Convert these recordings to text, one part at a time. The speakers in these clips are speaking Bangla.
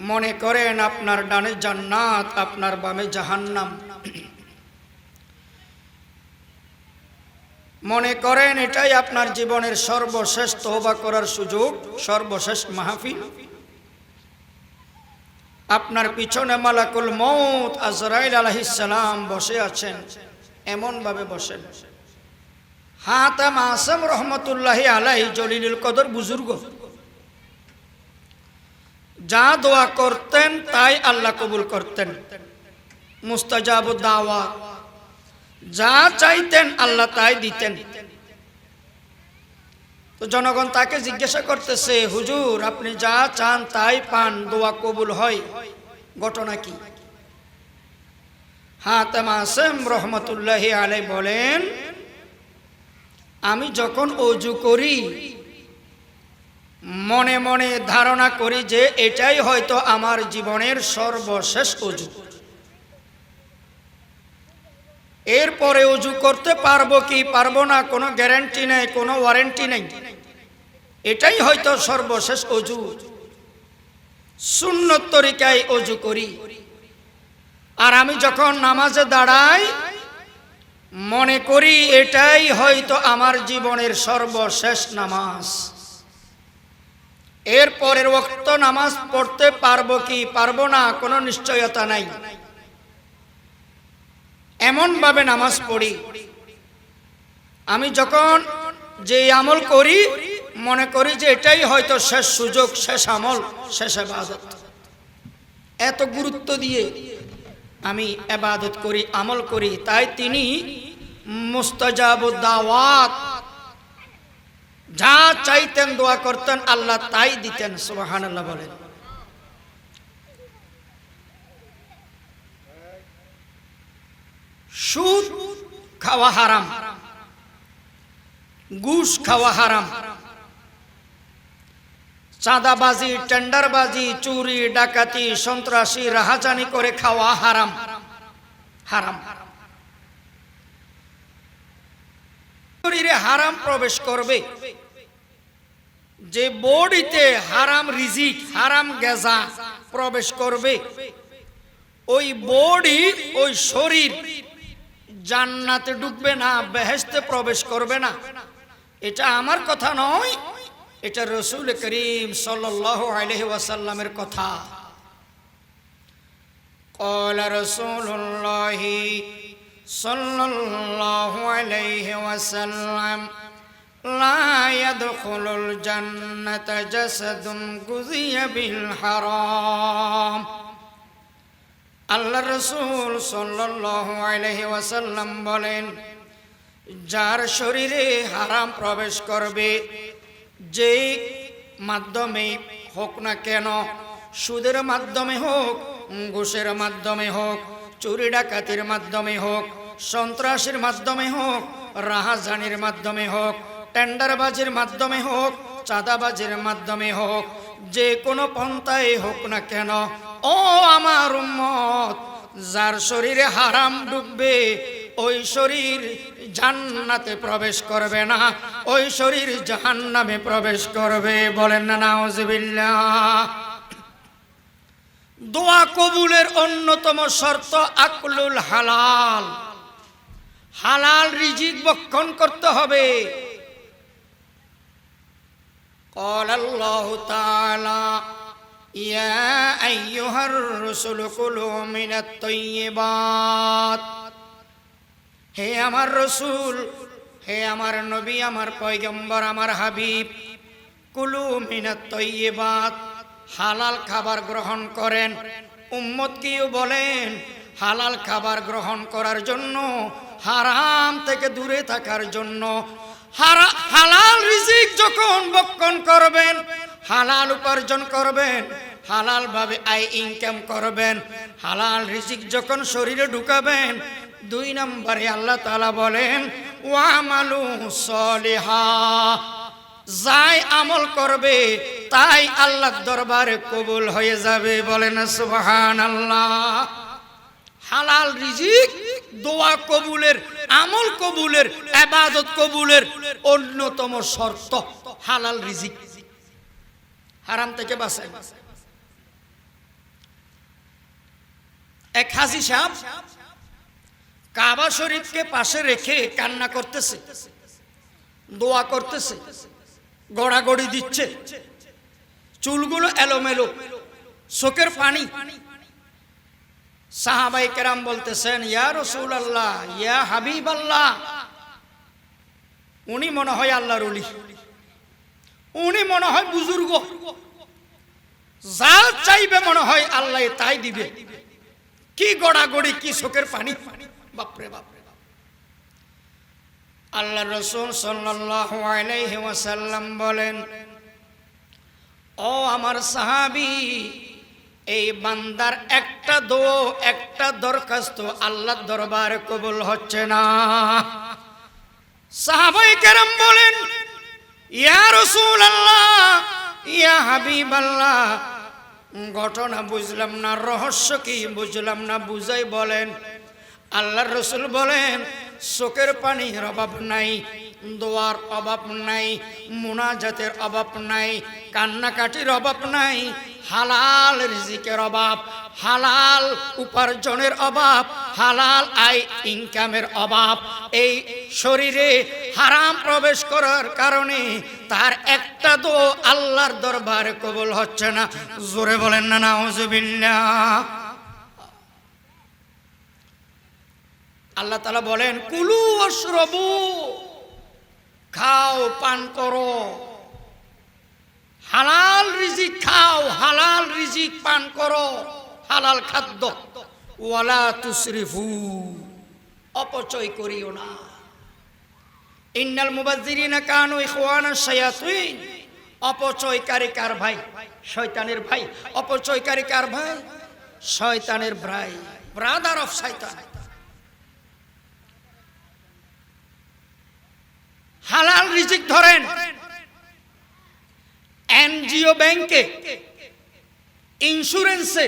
মনে করেন আপনার ডানে জান্নাত, আপনার বামে জাহান্নাম। মনে করেন এটাই আপনার জীবনের সর্বশেষ তওবা করার সুযোগ, সর্বশেষ মাহফিল। আপনার পিছনে মালাকুল মউত আজরাইল আলাইহিস সালাম বসে আছেন, এমন ভাবে বসেন। হাতেম আসম রহমতুল্লাহি আলাইহি জলিলুল কদর বুজুর্গ, যা দোয়া করতেন তাই আল্লাহ কবুল করতেন, মুস্তাজাবুদ দাওয়া, যা চাইতেন আল্লাহ তাই দিতেন। তো জনগণ তাকে জিজ্ঞাসা করতেছে, হুজুর আপনি যা চান তাই পান, দোয়া কবুল হয়, ঘটনা কি? হাতেম আসম রহমতুল্লাহি আলাইহি বলেন, আমি যখন ওযু করি মনে মনে ধারণা করি যে এটাই হয়তো আমার জীবনের সর্বশেষ ওযু। এরপরে ওযু করতে পারবো কি পারবো না কোনো গ্যারান্টি নেই, কোনো ওয়ারেন্টি নেই। এটাই হয়তো সর্বশেষ ওযু। সুন্নত তরিকায় ওযু করি। আর আমি যখন নামাজে দাঁড়াই মনে করি এটাই হয়তো আমার জীবনের সর্বশেষ নামাজ। এরপরের ওয়াক্ত নামাজ পড়তে পারবো কি পারবো না কোনো নিশ্চয়তা নাই। এমন ভাবে নামাজ পড়ি, আমি যখন যে আমল করি মনে করি যে এটাই হয়তো শেষ সুযোগ, শেষ আমল, শেষ ইবাদত। এত গুরুত্ব দিয়ে আমি ইবাদত করি, আমল করি। তাই তিনি মুস্তাজাবুদ দাওয়াত, যা চাইতেন দোয়া করতেন আল্লাহ তাই দিতেন। সুবহানাল্লাহ বলেন। সুদ খাওয়া হারাম, ঘুষ খাওয়া হারাম, চাঁদাবাজি, টেন্ডারবাজি, চুরি, ডাকাতি, সন্ত্রাসী, রাহাজানি করে খাওয়া হারাম, হারাম। শরীরে হারাম প্রবেশ করবে, যে বডিতে হারাম রিজিক, হারাম গাজা প্রবেশ করবে, ওই বডি, ওই শরীর জান্নাতে ঢুকবে না, বেহেশতে প্রবেশ করবে না। এটা আমার কথা নয়, এটা রাসূল করিম সাল্লাল্লাহু আলাইহি ওয়াসাল্লামের কথা। ক্বালা রাসূলুল্লাহ সাল্লাল্লাহু আলাইহি ওয়াসাল্লাম লা ইয়াদখুলুল জান্নাতা জাসাদুন গুযিয়া বিল হারাম। আল্লাহ রাসূল সাল্লাল্লাহু আলাইহি ওয়াসাল্লাম বলেন, যার শরীরে হারাম প্রবেশ করবে, যেই মাধ্যমে হোক না কেন, সুদের মাধ্যমে হোক, ঘুষের মাধ্যমে হোক, চুরি ডাকাতির মাধ্যমে হোক, সন্ত্রাসের মাধ্যমে হোক, রাহাজানির মাধ্যমে হোক, টেন্ডারবাজির মাধ্যমে হোক, চাঁদাবাজির মাধ্যমে হোক, যে কোনো পন্থায় হোক না কেন, ও আমার উম্মত, যার শরীরে হারাম ঢুকবে ওই শরীর জান্নাতে প্রবেশ করবে না, ওই শরীর জাহান্নামে প্রবেশ করবে। বলেন না নাউজুবিল্লাহ। দোয়া কবুলের অন্যতম শর্ত আকলুল হালাল, হালাল রিজিক ভক্ষণ করতে হবে। قال الله تعالى يا أيها الرسل كلوا من الطيبات। হে আমার রসুল, হে আমার নবী, আমার পয়গম্বর, আমার হাবিব, কুলু মিনাত তয়্যিবাত, হালাল খাবার গ্রহণ করেন। উম্মতকেও বলেন হালাল খাবার গ্রহণ করার জন্য, হারাম থেকে দূরে থাকার জন্য। হালাল রিজিক যখন ভক্ষণ করবেন, হালাল উপার্জন করবেন, হালাল ভাবে আয় ইনকাম করবেন, হালাল রিজিক যখন শরীরে ঢুকাবেন, 2 নম্বরে আল্লাহ তাআলা বলেন ওয়ামালু সলিহা, যাই আমল করবে তাই আল্লাহর দরবারে কবুল হয়ে যাবে। বলেন সুবহানাল্লাহ। হালাল রিজিক দোয়া কবুলের, আমল কবুলের, ইবাদত কবুলের অন্যতম শর্ত হালাল রিজিক। হারাম থেকে বাঁচেন। এক হাজী সাহেব কাবা শরীফকে পাশে রেখে কান্না করতেছে, দোয়া করতেছে, গড়াগড়ি দিচ্ছে, চুলগুলো এলোমেলো, চোখের পানি। সাহাবায়ে কেরাম বলতেছেন, ইয়া রাসূলুল্লাহ, ইয়া হাবিবাল্লাহ, উনি মনে হয় আল্লাহর ওলি, উনি মনে হয় বুজুর্গ, যা চাইবে মনে হয় আল্লাহ তাই দিবে। কি গড়াগড়ি, কি চোখের পানি, বাপরে বাপ। আল্লাহ রাসূল সাল্লাল্লাহু আলাইহি ওয়াসাল্লাম বলেন, ও আমার সাহাবী, এই বান্দার একটা দোয়া, একটা দরখাস্ত আল্লাহর দরবারে কবুল হচ্ছে না। সাহাবায়ে কেরাম বলেন, ইয়া রাসূলুল্লাহ, ইয়া হাবিবাল্লাহ, ঘটনা বুঝলাম না, রহস্য কি বুঝলাম না, বুঝাই বলেন। আল্লাহর রাসূল বলেন, চোখের পানির অভাব নাই, দোয়ার অভাব নাই, মুনাজাতের অভাব নাই, কান্নাকাটির অভাব নাই, হালাল রিজিকের অভাব, হালাল উপার্জনের অভাব, হালাল আয় ইনকামের অভাব। এই শরীরে হারাম প্রবেশ করার কারণে তার একটা দোয়া আল্লাহর দরবারে কবুল হচ্ছে না। জোরে বলেন না নাউজুবিল্লাহ। আল্লাহ তাআলা বলেন, কুলু ওয়াশরাবু, খাও পান করো, হালাল রিজিক খাও, হালাল রিজিক পান করো, হালাল খাদ্য। ওয়ালা তুসরিফু, অপচয় করিও না। ইন্নাল মুবাজ্জিরিনা কানু ইখওয়ানাশ শায়াতিন, অপচয়কারী কার ভাই? শয়তানের ভাই। অপচয়কারী কার ভাই? শয়তানের ভাই, ব্রাদার অফ শয়তান। হালাল রিজিক ধরেন, এনজিও ব্যাংকে, ইন্স্যুরেন্সে,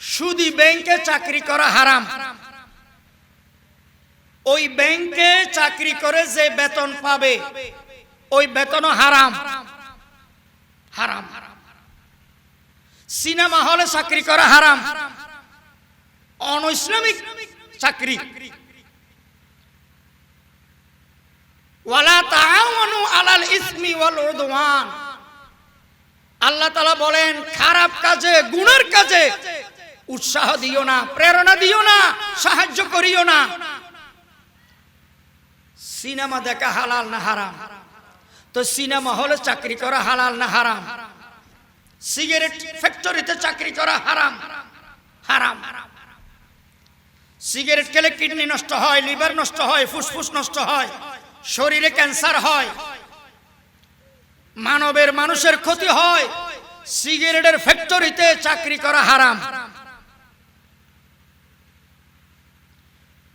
সুদী ব্যাংকে চাকরি করা হারাম। ওই ব্যাংকে চাকরি করে যে বেতন পাবে ওই বেতনও হারাম, হারাম। সিনেমা হলে চাকরি করা হারাম, অনইসলামিক চাকরি। ওয়ালা তাআওয়ানু আলাল ইসমি ওয়াল উদওয়ান, আল্লাহ তাআলা বলেন, খারাপ কাজে, গুনার কাজে উৎসাহ দিও না, প্রেরণা দিও না, সাহায্য করিও না। সিনেমা দেখা হালাল না হারাম? তো সিনেমা হলে চাকরি করা হালাল না হারাম? সিগারেট ফ্যাক্টরিতে চাকরি করা হারাম, হারাম। সিগারেট খেলে কিডনি নষ্ট হয়, লিভার নষ্ট হয়, ফুসফুস নষ্ট হয়, শরীরে ক্যান্সার হয়, মানবের মানুষের ক্ষতি হয়। সিগারেটের ফ্যাক্টরিতে চাকরি করা হারাম।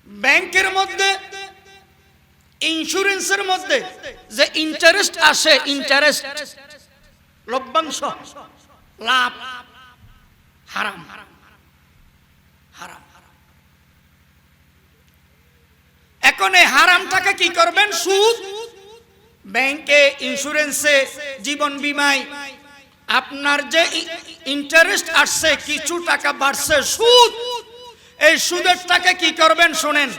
ব্যাংকের মধ্যে, ইন্স্যুরেন্সের মধ্যে যে ইন্টারেস্ট আসে, ইন্টারেস্ট, লভ্যাংশ, লাভ, হারাম, হারাম। এখন এই হারামটাকে কি করবেন? সুদ। ব্যাংকে, ইন্স্যুরেন্সে, জীবন বীমায় আপনার যে ইন্টারেস্ট আসছে, কিছু টাকা বাড়ছে, সুদ। এই সুদের টাকা কি করবেন? শোনেন,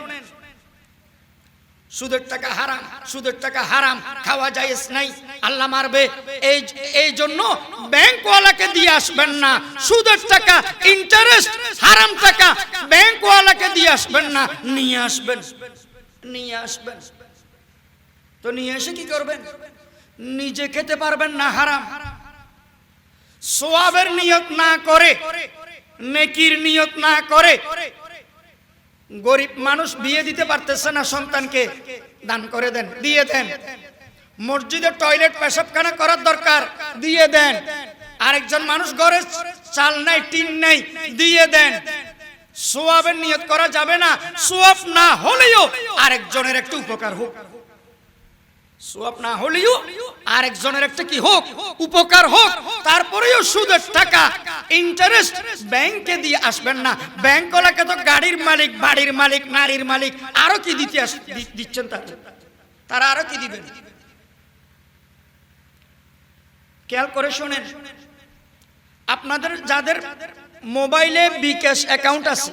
সুদের টাকা হারাম, সুদের টাকা হারাম, খাওয়া জায়েজ নাই, আল্লাহ মারবে। এই জন্য ব্যাংকওয়ালাকে দিয়ে আসবেন না। সুদের টাকা, ইন্টারেস্ট, হারাম টাকা ব্যাংকওয়ালাকে দিয়ে আসবেন না, নিয়ে আসবেন, নিয়ে আসবেন। তো নিয়ে এসে কি করবেন? নিজে খেতে পারবেন না, হারাম। সওয়াবের নিয়ত না করে, নেকির নিয়ত না করে, গরিব মানুষ বিয়ে দিতে পারতেছে না, সন্তানকে দান করে দেন, দিয়ে দেন। মসজিদে টয়লেট পেশাবখানা করার দরকার, দিয়ে দেন। আরেকজন মানুষ ঘরে চাল নাই, টিন নাই, দিয়ে দেন। সওয়াবের নিয়ত করা যাবে না, সওয়াব না হলেও আরেকজনের একটু উপকার হোক, সওয়াব না হলেও আরেকজনের একটা কি হোক, উপকার হোক। তারপরেও সুদের টাকা, ইন্টারেস্ট ব্যাংকে দিয়ে আসবেন না। ব্যাংকওয়ালাকে তো গাড়ির মালিক, বাড়ির মালিক, নারীর মালিক, আরো কি দিচ্ছেন তারা আরো কি দিবেন? খেয়াল করে শোনেন, আপনাদের যাদের মোবাইলে বিকাশ অ্যাকাউন্ট আছে,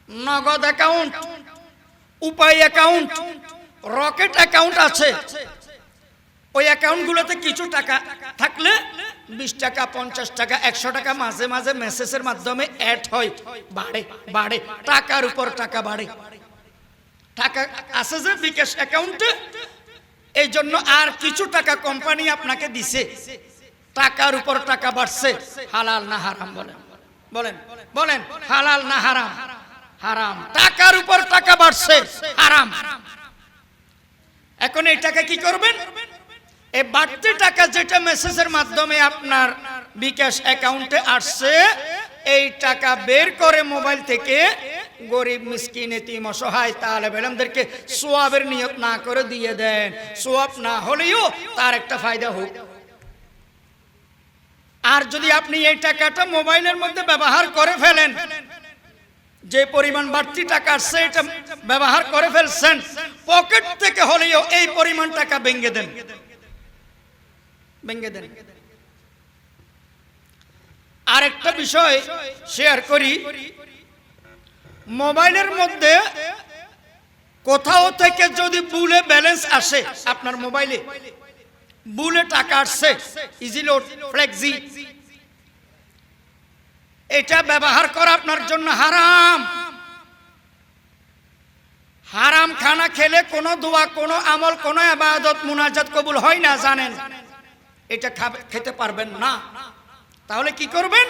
নগদ অ্যাকাউন্ট, উপায় অ্যাকাউন্ট, রকেট অ্যাকাউন্ট আছে। ওই অ্যাকাউন্টগুলোতে কিছু টাকা থাকলে 20 টাকা, 50 টাকা, 100 টাকা মাঝে মাঝে মেসেজের মাধ্যমে অ্যাড হয়, বাড়ে বাড়ে, টাকার উপর টাকা বাড়ে। টাকা আছে যে বিকাশ অ্যাকাউন্টে, এই জন্য আর কিছু টাকা কোম্পানি আপনাকে দিছে, টাকার উপর টাকা বাড়ছে। হালাল না হারাম বলেন, বলেন বলেন, হালাল না হারাম? হারাম। টাকার উপর টাকা বাড়ছে, হারাম। এখন এই টাকা কি করবেন? এই বাড়তি টাকা যেটা মেসেজের মাধ্যমে আপনার বিকাশ অ্যাকাউন্টে আসছে, এই টাকা বের করে মোবাইল থেকে গরিব, মিসকিন, এতিম, অসহায় তালেব ইলমদেরকে সওয়াবের নিয়ত না করে দিয়ে দেন। সওয়াব না হলেও তার একটা ফায়দা হোক। আর যদি আপনি এই টাকাটা মোবাইলের মধ্যে ব্যবহার করে ফেলেন, যে পরিমাণ বাড়তি টাকা আসছে এটা ব্যবহার করে ফেলছেন, পকেট থেকে হলেও এই পরিমাণ টাকা ভেঙে দেন, ভেঙে দেন। আরেকটা বিষয় শেয়ার করি, মোবাইলের মধ্যে কোথাও থেকে যদি ভুলে ব্যালেন্স আসে, আপনার মোবাইলে ভুলে টাকা আসছে, ইজি লোড, ফ্লেক্সি, এটা ব্যবহার করা আপনার জন্য হারাম। হারাম খানা খেলে কোনো দোয়া, কোনো আমল, কোনো ইবাদত, মুনাজাত কবুল হয় না, জানেন? এটা খেতে পারবেন না। তাহলে কি করবেন?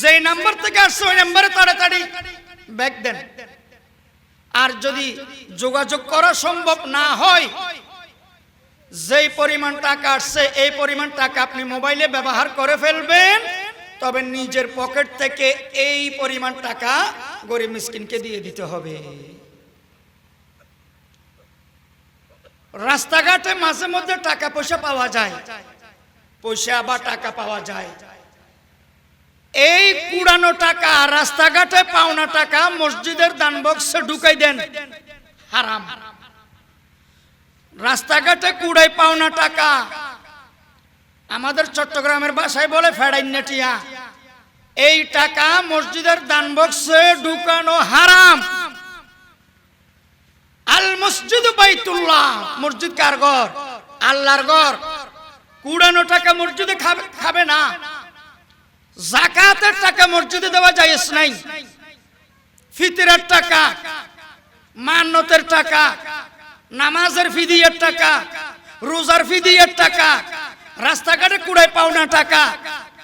যে নাম্বার থেকে আসছে ওই নাম্বারে তাড়াতাড়ি ব্যাক দেন। আর যদি যোগাযোগ করা সম্ভব না হয়, যেই পরিমাণ টাকা আসছে এই পরিমাণ টাকা আপনি মোবাইলে ব্যবহার করে ফেলবেন, তবে নিজের পকেট থেকে এই পরিমাণ টাকা গরিব মিসকিনকে দিয়ে দিতে হবে। রাস্তাঘাটে মাঝে মধ্যে টাকা পয়সা পাওয়া যায়, পয়সা বা টাকা পাওয়া যায়। এই কুড়ানো টাকা, রাস্তাঘাটে পাওনা টাকা মসজিদের দান বক্সে ঢুকাই দেন, হারাম। রাস্তাঘাটে কুড়াই পাওনা টাকা, আমাদের চট্টগ্রামের ভাষায় বলে ফেড়াইনেটিয়া, এই টাকা মসজিদের দান বক্সে ঢুকানো হারাম। আল মসজিদ বাইতুল্লাহ, মসজিদ কার ঘর? আল্লাহর ঘর। কুড়ানো টাকা মসজিদে খাবে না। যাকাতের টাকা মসজিদে দেওয়া জায়েজ নাই। ফিতরের টাকা, মান্নতের টাকা, নামাজের ফিদিয়ার টাকা, রোজার ফিদিয়ার টাকা, রাস্তাঘাটে কুড়াই পাওনা টাকা,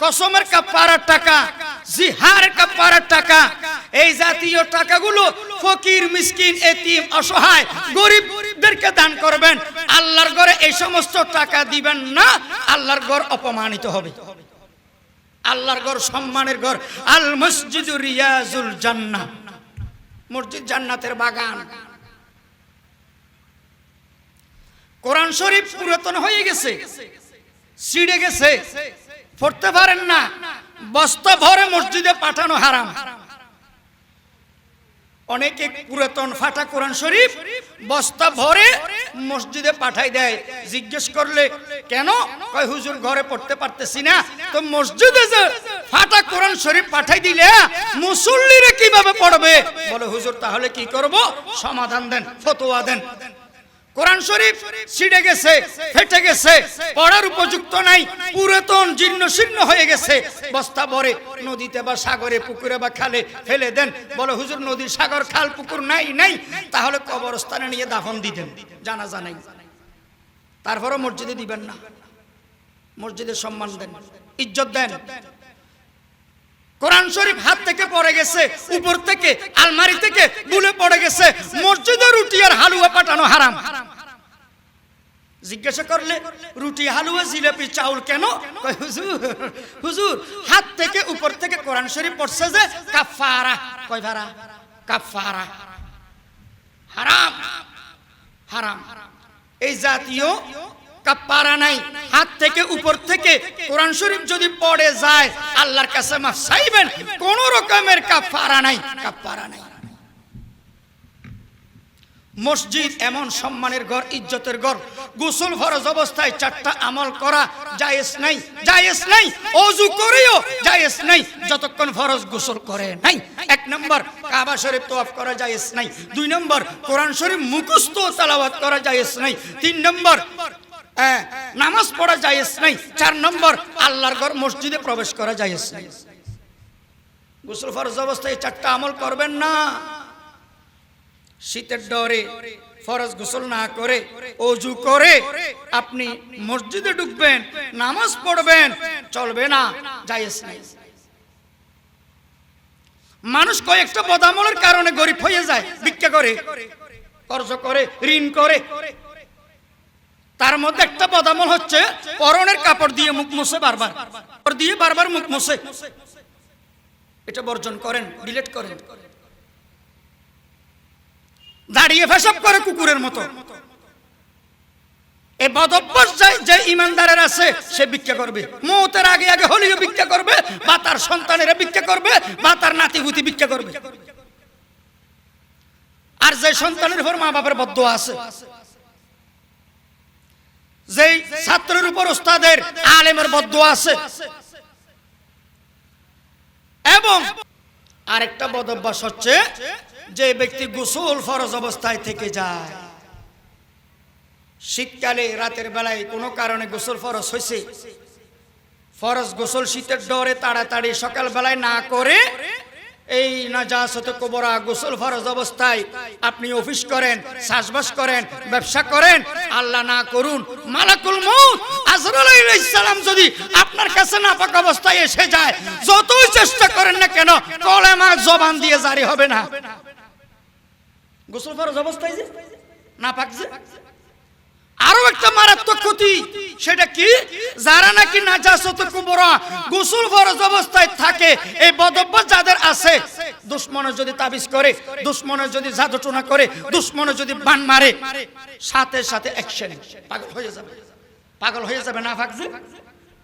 কসমের কাফারার টাকা, জিহারের কাফারার টাকা, এই জাতীয় টাকাগুলো ফকির, মিসকিন, এতিম, অসহায়, গরিবদেরকে দান করবেন। আল্লাহর ঘরে এই সমস্ত টাকা দিবেন না, আল্লাহর ঘর অপমানিত হবে। আল্লাহর ঘর সম্মানের ঘর। আল মসজিদু রিয়াজুল জান্নাহ, মসজিদ জান্নাতের বাগান। কোরআন শরীফ পুরাতন হয়ে গেছে, ছিঁড়ে গেছে, পড়তে পারেন না, বস্তা ভরে মসজিদে পাঠানো হারাম। অনেকে পুরাতন ফাটা কোরআন শরীফ বস্তা ভরে মসজিদে পাঠাই দেয়। জিজ্ঞেস করলে কেন? কয় হুজুর ঘরে পড়তে পারতেছি না। তো মসজিদে যে ফাটা কোরআন শরীফ পাঠাই দিলে মুসল্লিরা কিভাবে পড়বে? বলে হুজুর তাহলে কি করব? সমাধান দেন, ফতোয়া দেন। কোরআন শরীফ ছিঁড়ে গেছে, ফেটে গেছে, পড়ার উপযুক্ত নাই, পুরাতন জীর্ণ শীর্ণ হয়ে গেছে, বস্তা ভরে নদীতে বা সাগরে, পুকুরে বা খালে ফেলে দেন। বলে হুজুর নদী, সাগর, খাল, পুকুর নাই। তাহলে কবরস্থানে নিয়ে দাফন দিতেন, জানাজা নাই। তারপরও মসজিদে দিবেন না, মসজিদের সম্মান দেন, ইজ্জত দেন। কোরআন শরীফ হাত থেকে পড়ে গেছে, উপর থেকে আলমারি থেকে ভুলে পড়ে গেছে, মসজিদে রুটি আর হালুয়া পাঠানো হারাম। জিজ্ঞাসা করলে রুটি, হালুয়া, জিলাপি, চাউল কেন? হুজুর হাত থেকে উপর থেকে কোরআন শরীফ পড়ছে যে কাফারা। কয় ভাড়া? কাফারা। হারাম, হারাম। এই জাতীয় কাফারা নাই। হাত থেকে উপর থেকে কোরআন শরীফ যদি পড়ে যায় আল্লাহর কাছে মাফ চাইবেন, কোন রকমের কাফারা নাই, কাফারা নাই। মসজিদ এমন সম্মানের ঘর, ইজ্জতের ঘর। গোসল ফরজ অবস্থায় 4টা আমল করা জায়েজ নাই, জায়েজ নাই। ওযু করেও জায়েজ নাই যতক্ষণ ফরজ গোসল করে নাই। 1 নম্বর কাবা শরীফ তওয়াফ করা জায়েজ নাই। 2 নম্বর কোরআন শরীফ মুখস্থ তেলাওয়াত করা জায়েজ নাই। 3 নম্বর নামাজ পড়া জায়েজ নাই। 4 নম্বর আল্লাহর ঘর মসজিদে প্রবেশ করা জায়েজ নাই। গোসল ফরজ অবস্থায় 4টা আমল করবেন না। শীতের ডরে ফরজ গোসল না করে ওযু করে আপনি মসজিদে ঢুকবেন, নামাজ পড়বেন, চলবে না, জায়েজ নাই। মানুষ কয়েকটা বদামলের কারণে গরিব হয়ে যায়, ভিক্ষা করে, কর্জ করে, ঋণ করে। তার মধ্যে একটা বদামল হচ্ছে পরনের কাপড় দিয়ে মুখ মুছে, বারবার দিয়ে বারবার মুখ মুছে। এটা বর্জন করেন, ডিলিট করেন। দাঁড়িয়ে পেশাব করে কুকুরের মতো। এই বদভ্যাস যে ইমানদারের আছে সে ভিক্ষা করবে, মওতের আগে আগে হলেও ভিক্ষা করবে, বা তার সন্তানেরা ভিক্ষা করবে, বা তার নাতিপুতি ভিক্ষা করবে। আর যে সন্তানের উপর মা বাবার বদদোয়া আছে, যে ছাত্রের উপর ওস্তাদের আলেমের বদদোয়া আছে, এবং আরেকটা বদভ্যাস হচ্ছে যে ব্যক্তি গোসল ফরজ অবস্থায় থেকে যায়। শীতকালে রাতের বেলায় কোনো কারণে গোসল ফরজ হয়েছে, ফরজ গোসল শীতের ডরে তাড়াতাড়ি সকাল বেলায় না করে এই নাজাসাতে কুবরা গোসল ফরজ অবস্থায় আপনি অফিস করেন, চাষবাস করেন, ব্যবসা করেন, আল্লাহ না করুন মালাকুল মউত আজরাইল আলাইহিস সালাম যদি আপনার কাছে নাপাক অবস্থায় এসে যায়, যতই চেষ্টা করেন না কেন কলেমা জবান দিয়ে জারি হবে না। গোসল ফরজ অবস্থায় যে নাপাক, যে আরো একটা মারাত্মক ক্ষতি, সেটা কি? যারা নাকি নাজাসাতে কুবরা গোসল ফরজ অবস্থায় থাকে, এই বদভ্যাস যাদের আছে, দুশমনে যদি তাবিজ করে, দুশমনে যদি জাদুটোনা করে, দুশমনে যদি বান মারে, সাথে সাথে অ্যাকশন, পাগল হয়ে যাবে, পাগল হয়ে যাবে। নাপাক যে,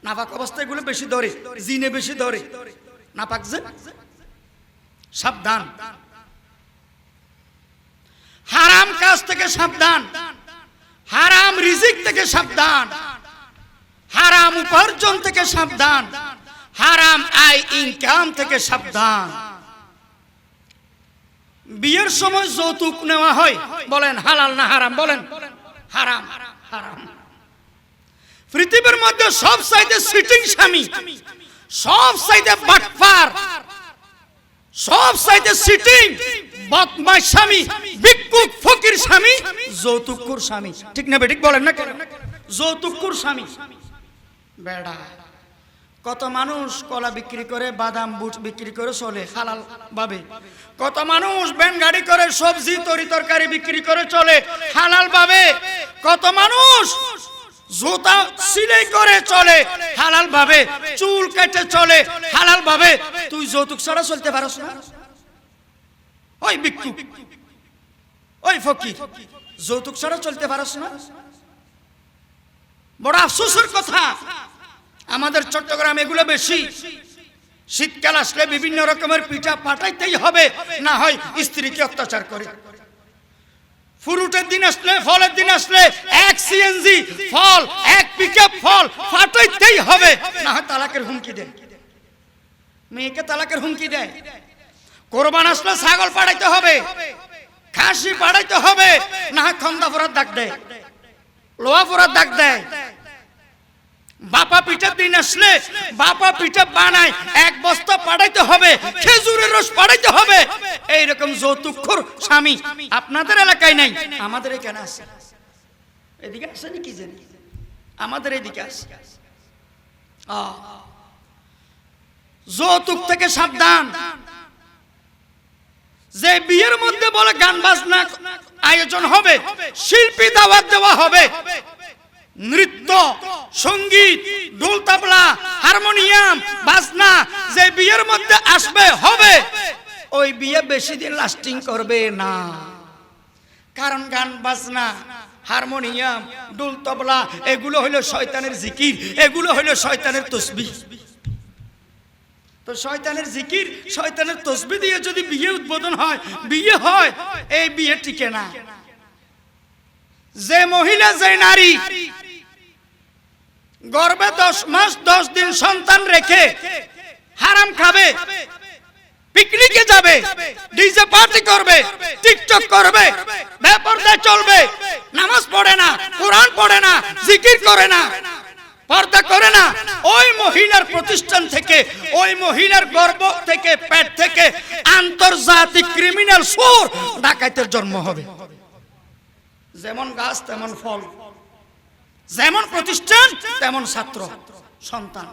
নাপাক অবস্থায় এগুলো বেশি ধরে, জিনে বেশি ধরে। নাপাক যে, সাবধান, হারাম কাজ থেকে সাবধান, হারাম রিজিক থেকে সাবধান, হারাম উপার্জন থেকে সাবধান, হারাম আয় ইনকাম থেকে সাবধান। বিয়ের সময় যৌতুক নেওয়া হয়, বলেন হালাল না হারাম? বলেন হারাম। হারাম। পৃথিবীর মধ্যে সব চাইতে সিটিং স্বামী, সব চাইতে বাটপার, সব চাইতে সিটিং বদমাশ স্বামী, ভিক্ষুক ফকির স্বামী, যৌতুকখোর স্বামী। ঠিক না বেঠিক? বলেন না কেন? যৌতুকখোর স্বামী। বেড়া কত মানুষ কলা বিক্রি করে, বাদাম বুট বিক্রি করে চলে হালাল ভাবে। কত মানুষ ভ্যান গাড়ি করে, সবজি তরি তরকারি বিক্রি করে চলে হালাল ভাবে। কত মানুষ জুতা সিলাই করে চলে হালাল ভাবে, চুল কেটে চলে হালাল ভাবে। তুই যৌতুক ছাড়া চলতে পারছ না? ওই ভিক্ষুক, ওই ফকির, যৌতুক ছাড়া চলতে পারছ না? বড় আফসোসের কথা, আমাদের চট্টগ্রাম এগুলো বেশি। শীতকাল আসলে বিভিন্ন রকমের পিঠা পাঠাইতেই হবে, না হয় স্ত্রীকে অত্যাচার করে। ফ্রুটের দিন আসলে, ফলের দিন আসলে 1 সিএনজি ফল, 1 পিকআপ ফল পাঠাইতেই হবে, না হয় তালাকের হুমকি দেয়। মেয়েকে তালাকের হুমকি দেয়। কোরবান আসলে ছাগল পাঠাইতে হবে, খাসি পাঠাইতে হবে, না হয় খন্দা ফোরার ডাক দেয়, লোহা ফোরার ডাক দেয়। বাপা পিঠা দিন আসলে বাপা পিঠা বানায় 1 বস্তা পাঠাইতে হবে, খেজুরের রস পাঠাইতে হবে। এইরকম যৌতুকখোর স্বামী আপনাদের এলাকায় নাই, আমাদের এখানে আছে। এদিকে আছে নাকি জানি, আমাদের এদিকে আছে। যৌতুক থেকে সাবধান। যে বিয়ের মধ্যে বলে গান বাজনা আয়োজন হবে, শিল্পী দাওয়াত দেওয়া হবে, নৃত্য সঙ্গীত ঢোল তাবলা হারমোনিয়াম বাজনা যে বিয়ের মধ্যে আসবে হবে, ওই বিয়ে বেশি দিন লাস্টিং করবে না। কারণ গান বাজনা হারমোনিয়াম ঢোল তবলা এগুলো হলো শয়তানের জিকির, এগুলো হলো শয়তানের তাসবিহ। তো শয়তানের জিকির শয়তানের তাসবিহ দিয়ে যদি বিয়ে উদ্বোধন হয়, বিয়ে হয়, এই বিয়ে টিকে না। যে মহিলা যে নারী গর্ভে 10 মাস 10 দিন সন্তান রেখে হারাম খাবে, পিকনিকে যাবে, ডিজে পার্টি করবে, টিকটক করবে, বেপরদায় চলবে, নামাজ পড়ে না, কোরআন পড়ে না, জিকির করে না, পর্দা করে না, ওই মহিলার প্রতিষ্ঠান থেকে, ওই মহিলার গর্ভ থেকে, পেট থেকে আন্তর্জাতিক ক্রিমিনাল চোর ডাকাতের জন্ম হবে। যেমন গাছ তেমন ফল, যেমন প্রতিষ্ঠান তেমন ছাত্র সন্তান।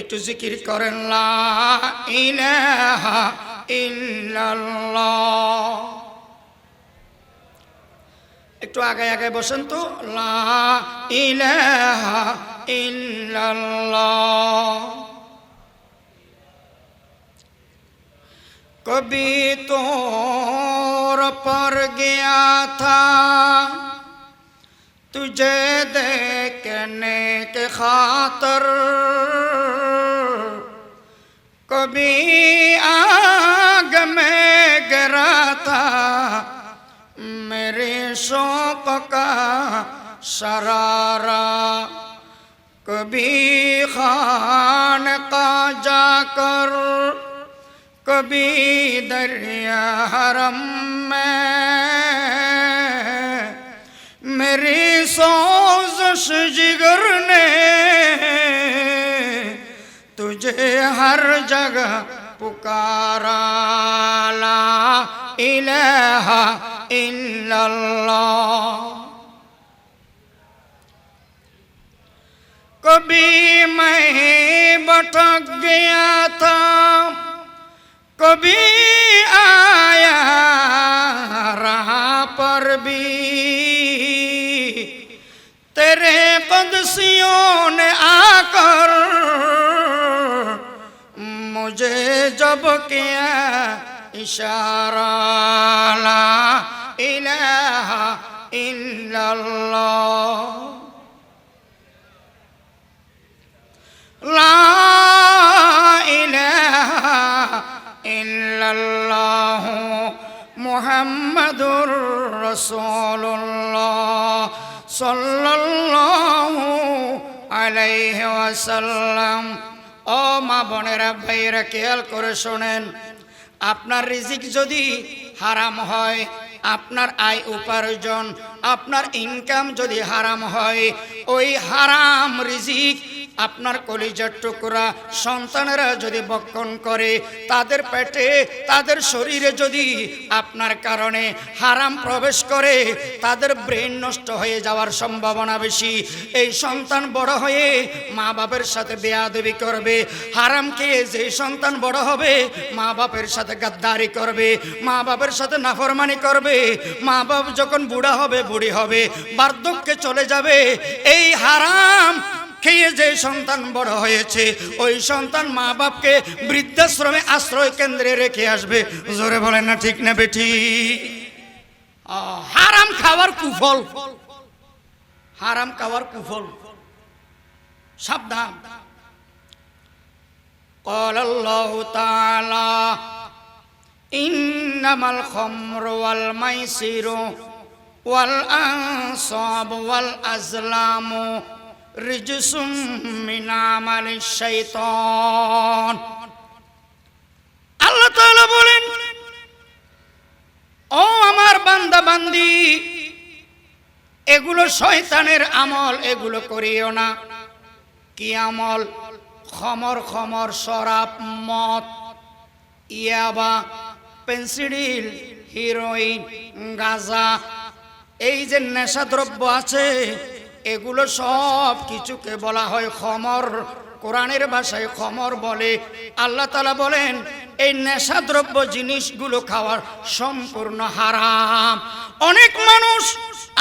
একটু জিকির করেন লা ইলাহা ইল্লাল্লাহ। একটু আগে আগে বসেন তো। লা ইলাহা ইল্লাল্লাহ। कभी तौर पर गया था तुझे देखने के खातर, कभी आग में गिरा था मेरे शौक का शरारा, कभी खानका जाकर कभी दरिया हरम में मेरी सोज़श जिगर ने तुझे हर जगह पुकारा, ला इलाहा इल्लल्लाह। कभी मैं भटक गया था, कभी आया राह पर भी तेरे क़दसियों ने आकर मुझे जब किया इशारा, ला इलाहा इल्लल्लाह। ला इलाहा इल्लल्लाह मुहम्मदुर रसूलुल्लाह सल्लल्लाहु अलैहि वसल्लम। ও মা বোনেরা, ভাইয়েরা, খেয়াল করে শোনেন, আপনার রিজিক যদি হারাম হয়, আপনার আয় উপার্জন, আপনার ইনকাম যদি হারাম হয়, ওই হারাম রিজিক আপনার কলিজার টুকরা সন্তানেরা যদি বক্ষণ করে, তাদের পেটে, তাদের শরীরে যদি আপনার কারণে হারাম প্রবেশ করে, তাদের ব্রেন নষ্ট হয়ে যাওয়ার সম্ভাবনা বেশি। এই সন্তান বড় হয়ে মা বাপের সাথে বেয়াদবি করবে। হারাম খেয়ে যে সন্তান বড় হবে মা বাপের সাথে গাদ্দারি করবে, মা বাপের সাথে নাফরমানি করবে। মা বাপ যখন বুড়া হবে, বুড়ি হবে, বার্ধক্যে চলে যাবে, এই হারাম খেয়ে যে সন্তান বড় হয়েছে, ওই সন্তান মা বাপকে বৃদ্ধাশ্রমে আশ্রয় কেন্দ্রে রেখে আসবে। জোরে বলেন না ঠিক না বেঠি? হারাম খাওয়ার কুফল, হারাম খাওয়ার কুফল, সাবধান। قال الله تعالى إنما الخمر والميسر والأنصاب والأزلام রিজসুম মিন আমালিশ শাইতান। আল্লাহ তাআলা বলেন, ও আমার বান্দা বান্দি, এগুলো শয়তানের আমল, এগুলো করিও না। কি আমল? খমর, খমর, শরাব, মদ, ইয়াবা, পেন্সিডিল, হিরোইন, গাঁজা, এই যে নেশাদ্রব্য আছে, এগুলো সব কিছুকে বলা হয় খমর। কোরআনের ভাষায় খমর বলে। আল্লাহ তাআলা বলেন, এই নেশাদ্রব্য জিনিসগুলো খাওয়ার সম্পূর্ণ হারাম। অনেক মানুষ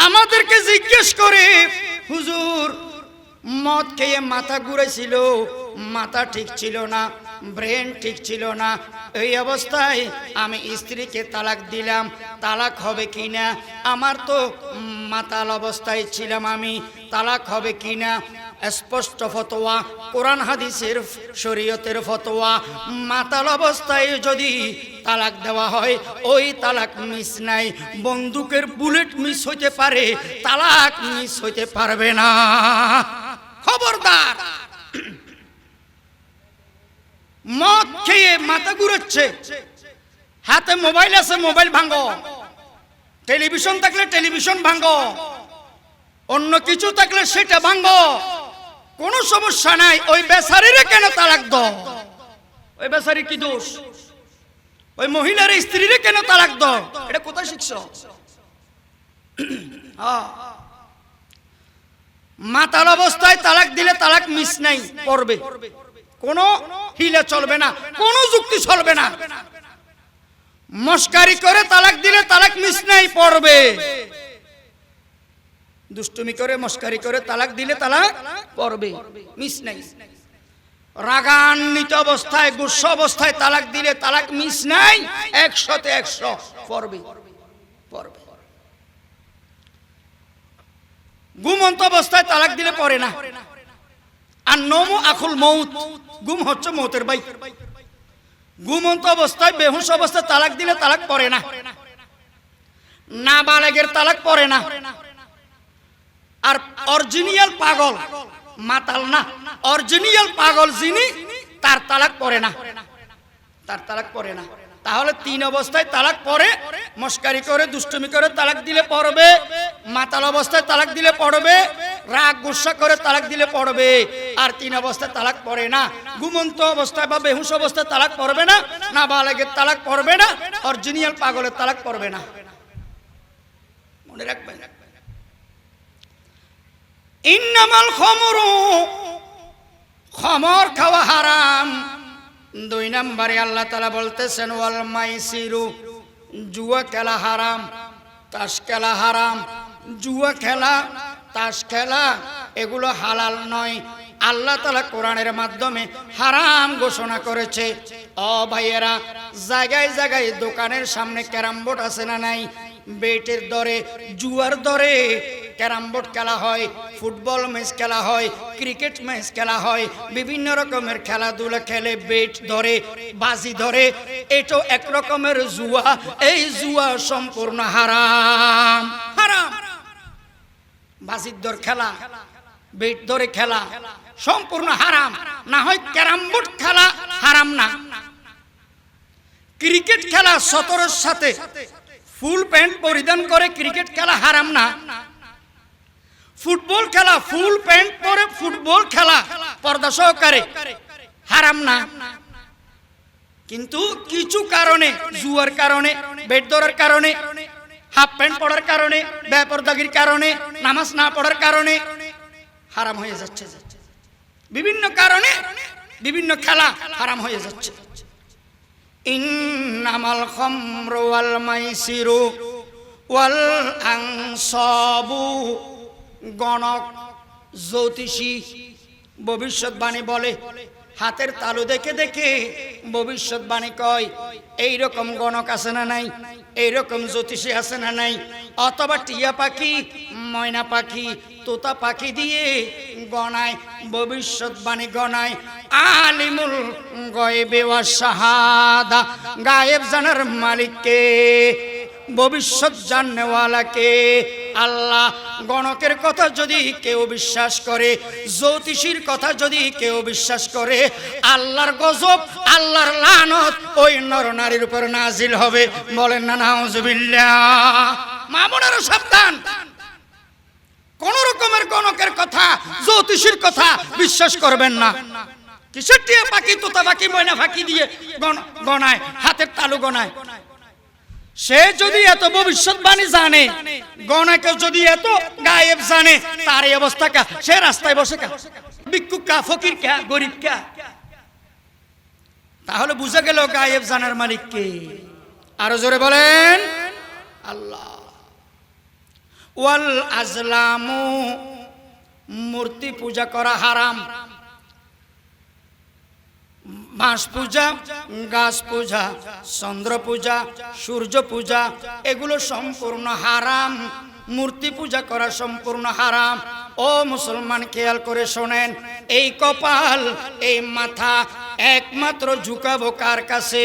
আমাদেরকে জিজ্ঞেস করে, হুজুর মদ খেয়ে মাথা ঘুরেছিল, মাথা ঠিক ছিল না, ব্রেন ঠিক ছিল না, এই অবস্থায় আমি স্ত্রীকে তালাক দিলাম, তালাক হবে কিনা? আমার তো মাতাল অবস্থায় ছিলাম আমি, তালাক হবে কিনা? স্পষ্ট ফতোয়া, কোরআন হাদিসের শরীয়তের ফতোয়া। মাতাল অবস্থায় যদি তালাক দেওয়া হয়, ওই তালাক মিস নাই। বন্দুকের বুলেট মিস হইতে পারে, তালাক মিস হইতে পারবে না। খবরদার। মদ খেয়ে মাথা ঘুরাচ্ছে, হাতে মোবাইল আছে, মোবাইল ভাঙো। টেলিভিশন থাকলে টেলিভিশন ভাঙো, অন্য কিছু থাকলে সেটা ভাঙো, কোনো সমস্যা নাই। ওই বেচারিরে কেন তালাক দাও? ওই বেচারি কি দোষ? ওই মহিলার স্ত্রীরে কেন তালাক দাও? এটা কোথায় শিখছ? মাতাল অবস্থায় তালাক দিলে তালাক মিস নাই, পড়বে। কোনো হিলে চলবে না, কোনো যুক্তি চলবে না। মস্কারি করে তালাক দিলে তালাক মিস নাই, পড়বে। দুষ্টুমি করে মস্কারি করে তালাক দিলে তালাক পড়বে, মিস নাই। রাগান্বিত অবস্থায়, গুস্সা অবস্থায় তালাক দিলে তালাক মিস নাই, 100তে 100 পড়বে, পড়বে। ঘুমন্ত অবস্থায় তালাক দিলে পড়ে না। আর নমু আখুল মউত, ঘুম হচ্ছে মৌতের ভাই। ঘুমন্ত অবস্থায়, বেহুশ অবস্থায় তালাক দিলে তালাক পড়ে না। নাবালেগের তালাক পড়ে না। আর অরিজিনাল পাগল, মাতাল না, অরিজিনাল পাগল যিনি, তার তালাক পড়ে না, তার তালাক পড়ে না। তাহলে 3 অবস্থায় তালাক পড়ে। মস্কারি করে দুষ্টুমি করে তালাক দিলে পড়বে, মাতাল অবস্থায় তালাক দিলে পড়বে, রাগ গুসা করে তালাক দিলে পড়বে। আর 3 অবস্থায় তালাক পড়ে না। ঘুমন্ত অবস্থায় বা বেহুশ অবস্থায় তালাক পড়বে না, নাবালেগের তালাক পড়বে না, অরিজিনাল পাগলের তালাক পড়বে না। মনে রাখবেন। ইন্নামাল খামরু, খামর খাওয়া হারাম। 2 নম্বরে আল্লাহ তাআলা বলতেছেন ওয়াল মাইসিরু, জুয়া খেলা হারাম, তাস খেলা হারাম। জুয়া খেলা, তাস খেলা এগুলো হালাল নয়। আল্লাহ তাআলা কোরআনের মাধ্যমে হারাম ঘোষণা করেছে। ও ভাইয়েরা, জায়গায় জায়গায় দোকানের সামনে ক্যারাম বোর্ড আছে না নাই? বেটের দরে, জুয়ার দরে ক্যারাম বোর্ড খেলা হয়, ফুটবল ম্যাচ খেলা হয়, ক্রিকেট ম্যাচ খেলা হয়, বিভিন্ন রকমের খেলাধুলা খেলে বেট ধরে, বাজি ধরে। এটা এক রকমের জুয়া। এই জুয়া সম্পূর্ণ হারাম, হারাম। বাজির দর খেলা, বেট ধরে খেলা সম্পূর্ণ হারাম। না হয় ক্যারাম বোর্ড খেলা হারাম না। ক্রিকেট খেলা 17-র সাথে ফুল প্যান্ট পরিধান করে ক্রিকেট খেলা হারাম না। ফুটবল খেলা ফুল প্যান্ট পরে ফুটবল খেলা পর্দা সহকারে হারাম না। কিন্তু কিছু কারণে, জুয়ার কারণে, বেট ধরার কারণে, হাফ প্যান্ট পরার কারণে, বেপরদাগির কারণে, নামাজ না পড়ার কারণে হারাম হয়ে যাচ্ছে। বিভিন্ন কারণে বিভিন্ন খেলা হারাম হয়ে যাচ্ছে। ইন্নামাল খামরু ওয়াল মাইসিরু ওয়াল আনসাবু, গণক, জ্যোতিষী ভবিষ্যৎবাণী বলে। হাতের তালু দেখে দেখে ভবিষ্যৎবাণী কয়। এইরকম গণক আছে না নাই? এইরকম জ্যোতিষী আছে না নাই? অথবা টিয়া পাখি, ময়না পাখি, তোতা পাখি দিয়ে গণায়, ভবিষ্যৎবাণী গণায়। আলিমুল গায়বি ওয়াশ শাহাদা, গায়েব জানার মালিককে, ভবিষ্যৎ জাননেওয়ালাকে আল্লাহ। গণকের কথা যদি কেউ বিশ্বাস করে, জ্যোতিষীর কথা যদি কেউ বিশ্বাস করে, আল্লাহর গজব, আল্লাহর লানত ওই নরনারীর উপর নাজিল হবে। বলেন না নাউজুবিল্লাহ। মা বোনেরা সাবধান, কোন রকমের গণকের কথা, জ্যোতিষীর কথা বিশ্বাস করবেন না। কিসের টিয়া পাখি, তোতা পাখি, ময়না পাখি দিয়ে গণায়, হাতের তালু গণায়। সে যদি এত ভবিষ্যৎবাণী জানে, গণকে যদি এত গায়েব জানে, তার এই অবস্থা কা? সে রাস্তায় বসে কা? ভিক্ষুক কা? ফকির কা? গরিব কা? তাহলে বুঝা গেল গায়েব জানার মালিক কে। আরো জোরে বলেন আল্লাহ। ওয়াল আজলামু, মূর্তি পূজা করা হারাম। বাঁশ পূজা, গাছ পূজা, চন্দ্র পূজা, সূর্য পূজা এগুলো সম্পূর্ণ হারাম। মূর্তি পূজা করা সম্পূর্ণ হারাম। ও মুসলমান খেয়াল করে শোনেন, এই কপাল, এই মাথা একমাত্র ঝুঁকাবো কার কাছে?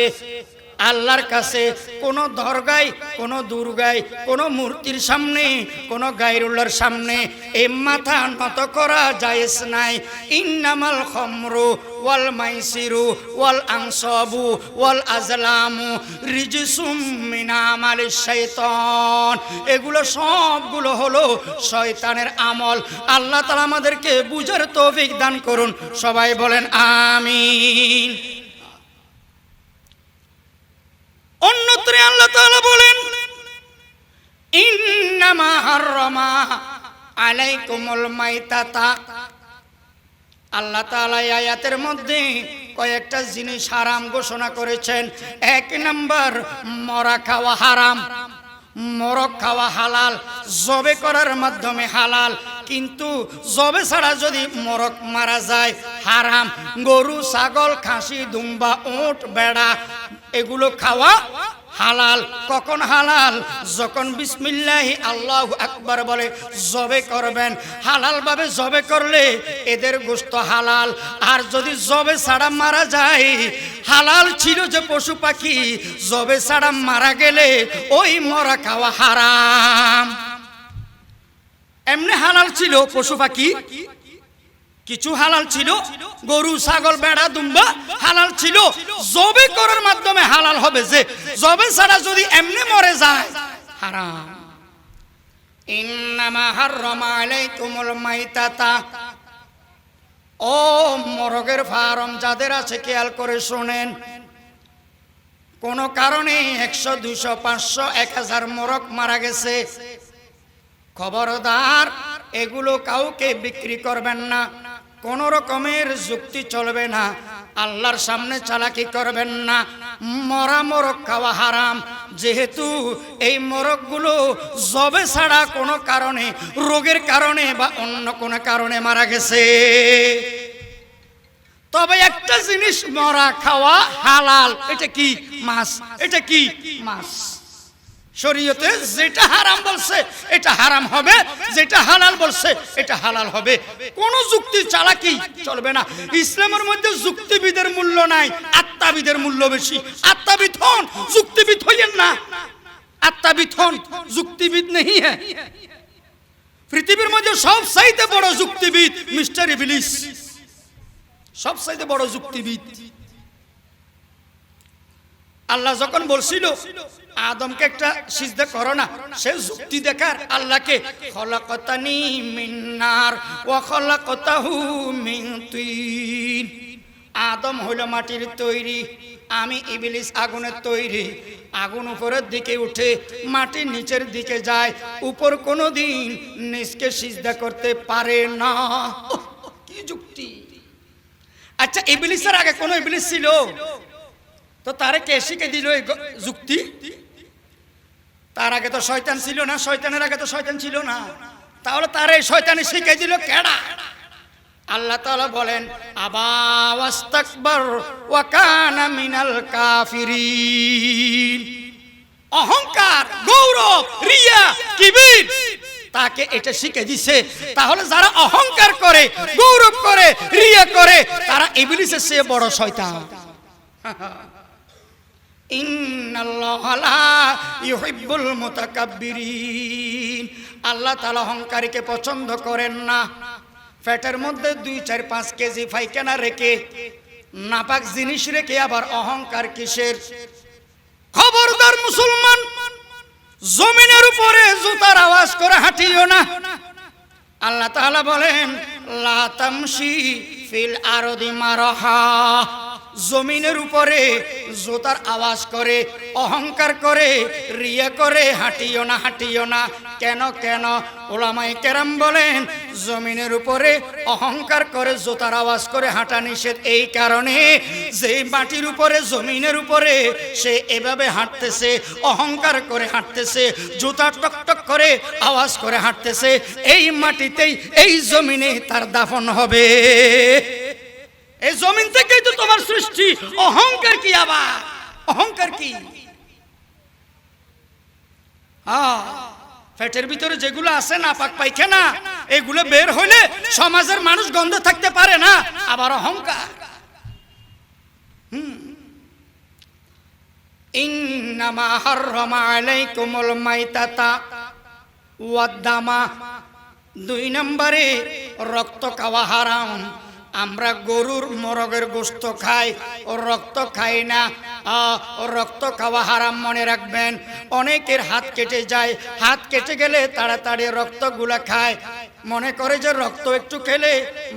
আল্লাহর কাছে। কোন দরগায়, কোন দুর্গায়, কোন মূর্তির সামনে, কোন গায়রুল্লাহর সামনে এই মাথা নত করা জায়েজ নাই। ইন্নামাল খামরু ওয়াল মাইসিরু ওয়াল আনসাবু ওয়াল আজলামু রিজসুম মিন আমালিশ শাইতান। এগুলো সবগুলো হলো শয়তানের আমল। আল্লাহ তাআলা আমাদেরকে বুঝার তৌফিক দান করুন। সবাই বলেন আমিন। অন্যত্রে আল্লাহ তাআলা বলেন, ইন্নামা হাররামা আলাইকুমুল মাইতাতা। আল্লাহ তাআলা এই আয়াতের মধ্যে কয়েকটা জিনিস হারাম ঘোষণা করেছেন। এক নাম্বার, মরা খাওয়া হারাম। মরক খাওয়া হালাল, জবে করার মাধ্যমে হালাল, কিন্তু জবে ছাড়া যদি মরক মারা যায় হারাম। গরু, ছাগল, খাসি, দুম্বা, উট, বেড়া এগুলো খাওয়া হালাল। কখন হালাল? যখন বিসমিল্লাহি আল্লাহু আকবার বলে জবে করবেন। হালাল ভাবে জবে করলে এদের গোশত হালাল। আর যদি জবে ছাড়া মারা যায়, হালাল ছিল যে পশু পাখি, জবে ছাড়া মারা গেলে ওই মরা খাওয়া হারাম। এমনি হালাল ছিল পশু পাখি, কিছু হালাল ছিল, গরু, ছাগল, বেড়া, দুম্বা হালাল ছিল। জবে করার মাধ্যমে হালাল হবে, যে জবে ছাড়া যদি এমনি মরে যায় হারাম। ইন্নামা হাররামা আলাইকুমুল মাইতাতা। ও মরগের ফার্ম যাদের আছে খেয়াল করে শোনেন, কোন কারণে 100, 200, 500, 1000 মরগ মারা গেছে, খবরদার এগুলো কাউকে বিক্রি করবেন না। কোন রকমের যুক্তি চলবে না, আল্লাহর সামনে চালাকি করবেন না। মরা মরগ খাওয়া হারাম, যেহেতু এই মরগগুলো জবে ছাড়া কোনো কারণে, রোগের কারণে বা অন্য কোনো কারণে মারা গেছে। তবে একটা জিনিস মরা খাওয়া হালাল, এটা কি? মাছ। এটা কি? মাছ। শরীয়তে যেটা হারাম বলছে এটা হারাম হবে, যেটা হালাল বলছে এটা হালাল হবে। কোন যুক্তি চালাকি চলবে না। ইসলামের মধ্যে যুক্তিবিদের মূল্য নাই, আত্মাবিদের মূল্য বেশি। আত্মাবিদ হন, যুক্তিবিদ হইয়েন না। আত্মাবিদ হন, যুক্তিবিদ নেই। হ্যাঁ, পৃথিবীর মধ্যে সবচাইতে বড় যুক্তিবিদ মিস্টার ইবলিস, সবচাইতে বড় যুক্তিবিদ। আল্লাহ যখন বলছিল আদমকে একটা সিজদা করো না, সে যুক্তি দেখার আল্লাহকে, খলাকতানি মিন নার ওয়া খলাকতাহু মিন তিন। আদম হইল মাটির তৈরি, আমি ইবলিস আগুনের তৈরি। আগুন উপরের দিকে উঠে মাটির নিচের দিকে যায়, উপর কোনোদিন নিচকে সিজদা করতে পারে না। কি যুক্তি! আচ্ছা, ইবলিসের আগে কোন ইবলিস ছিল? তো তারে কে শিখে দিল এই যুক্তি? তার আগে তো শয়তান ছিল না, শয়তানের আগে তো শয়তান ছিল না। তাহলে তারে শয়তানি শিখে দিল কেডা? আল্লাহ তাআলা বলেন, আবা ওয়াস্তাকবার ওয়া কানা মিনাল কাফিরিন। অহংকার, গৌরব, রিয়া, কিবির তাকে এটা শিখে দিছে। তাহলে যারা অহংকার করে, গৌরব করে, রিয়া করে, তারা ইবলিসের চেয়ে বড় শয়তান। ইন্নাল্লাহা লা ইউহিব্বুল মুতাকাব্বিরিন। আল্লাহ তাআলা অহংকারীকে পছন্দ করেন না। পেটের মধ্যে 2, 4, 5 কেজি পায়খানা রেখে, নাপাক জিনিস রেখে আবার অহংকার কিসের? খবরদার মুসলমান, জমিনের উপরে জুতার আওয়াজ করে হাঁটিও না। আল্লাহ তাআলা বলেন, লা তামশি ফিল আরদি মারহা। জমিনের উপরে জুতার আওয়াজ করে, অহংকার করে, রিয়া করে হাঁটিও না, হাঁটিও না। কেন? কেন? উলামায়ে কেরাম বলেন, জমিনের উপরে অহংকার করে জুতার আওয়াজ করে হাঁটা নিষেধ এই কারণে, যে মাটির উপরে, জমিনের উপরে সে এভাবে হাঁটতেছে, অহংকার করে হাঁটতেছে, জুতা টকটক করে আওয়াজ করে হাঁটতেছে, এই মাটিতেই, এই জমিনে তার দাফন হবে। এই জমিন থেকেই তো তোমার সৃষ্টি। অহংকার কি? আবার অহংকার কি? পেটের ভিতরে যেগুলো আছে নাপাক পায়খানা, এগুলো বের হলে সমাজের মানুষ গন্ধ থাকতে পারে না, আবার অহংকার। ইন্নামা হাররামা আলাইকুমুল মাইতাতা ওয়াদ-দামা। 2 নম্বরে রক্ত খাওয়া হারাম। আমরা গরুর মরগের গোশত খাই, ও রক্ত খাই না। রক্ত খাওয়া হারাম, মনে রাখবেন। অনেকের হাত কেটে যায়, হাত কেটে গেলে তাড়াতাড়ি রক্তগুলা খায়, মনে করে যে রক্ত একটু খেলে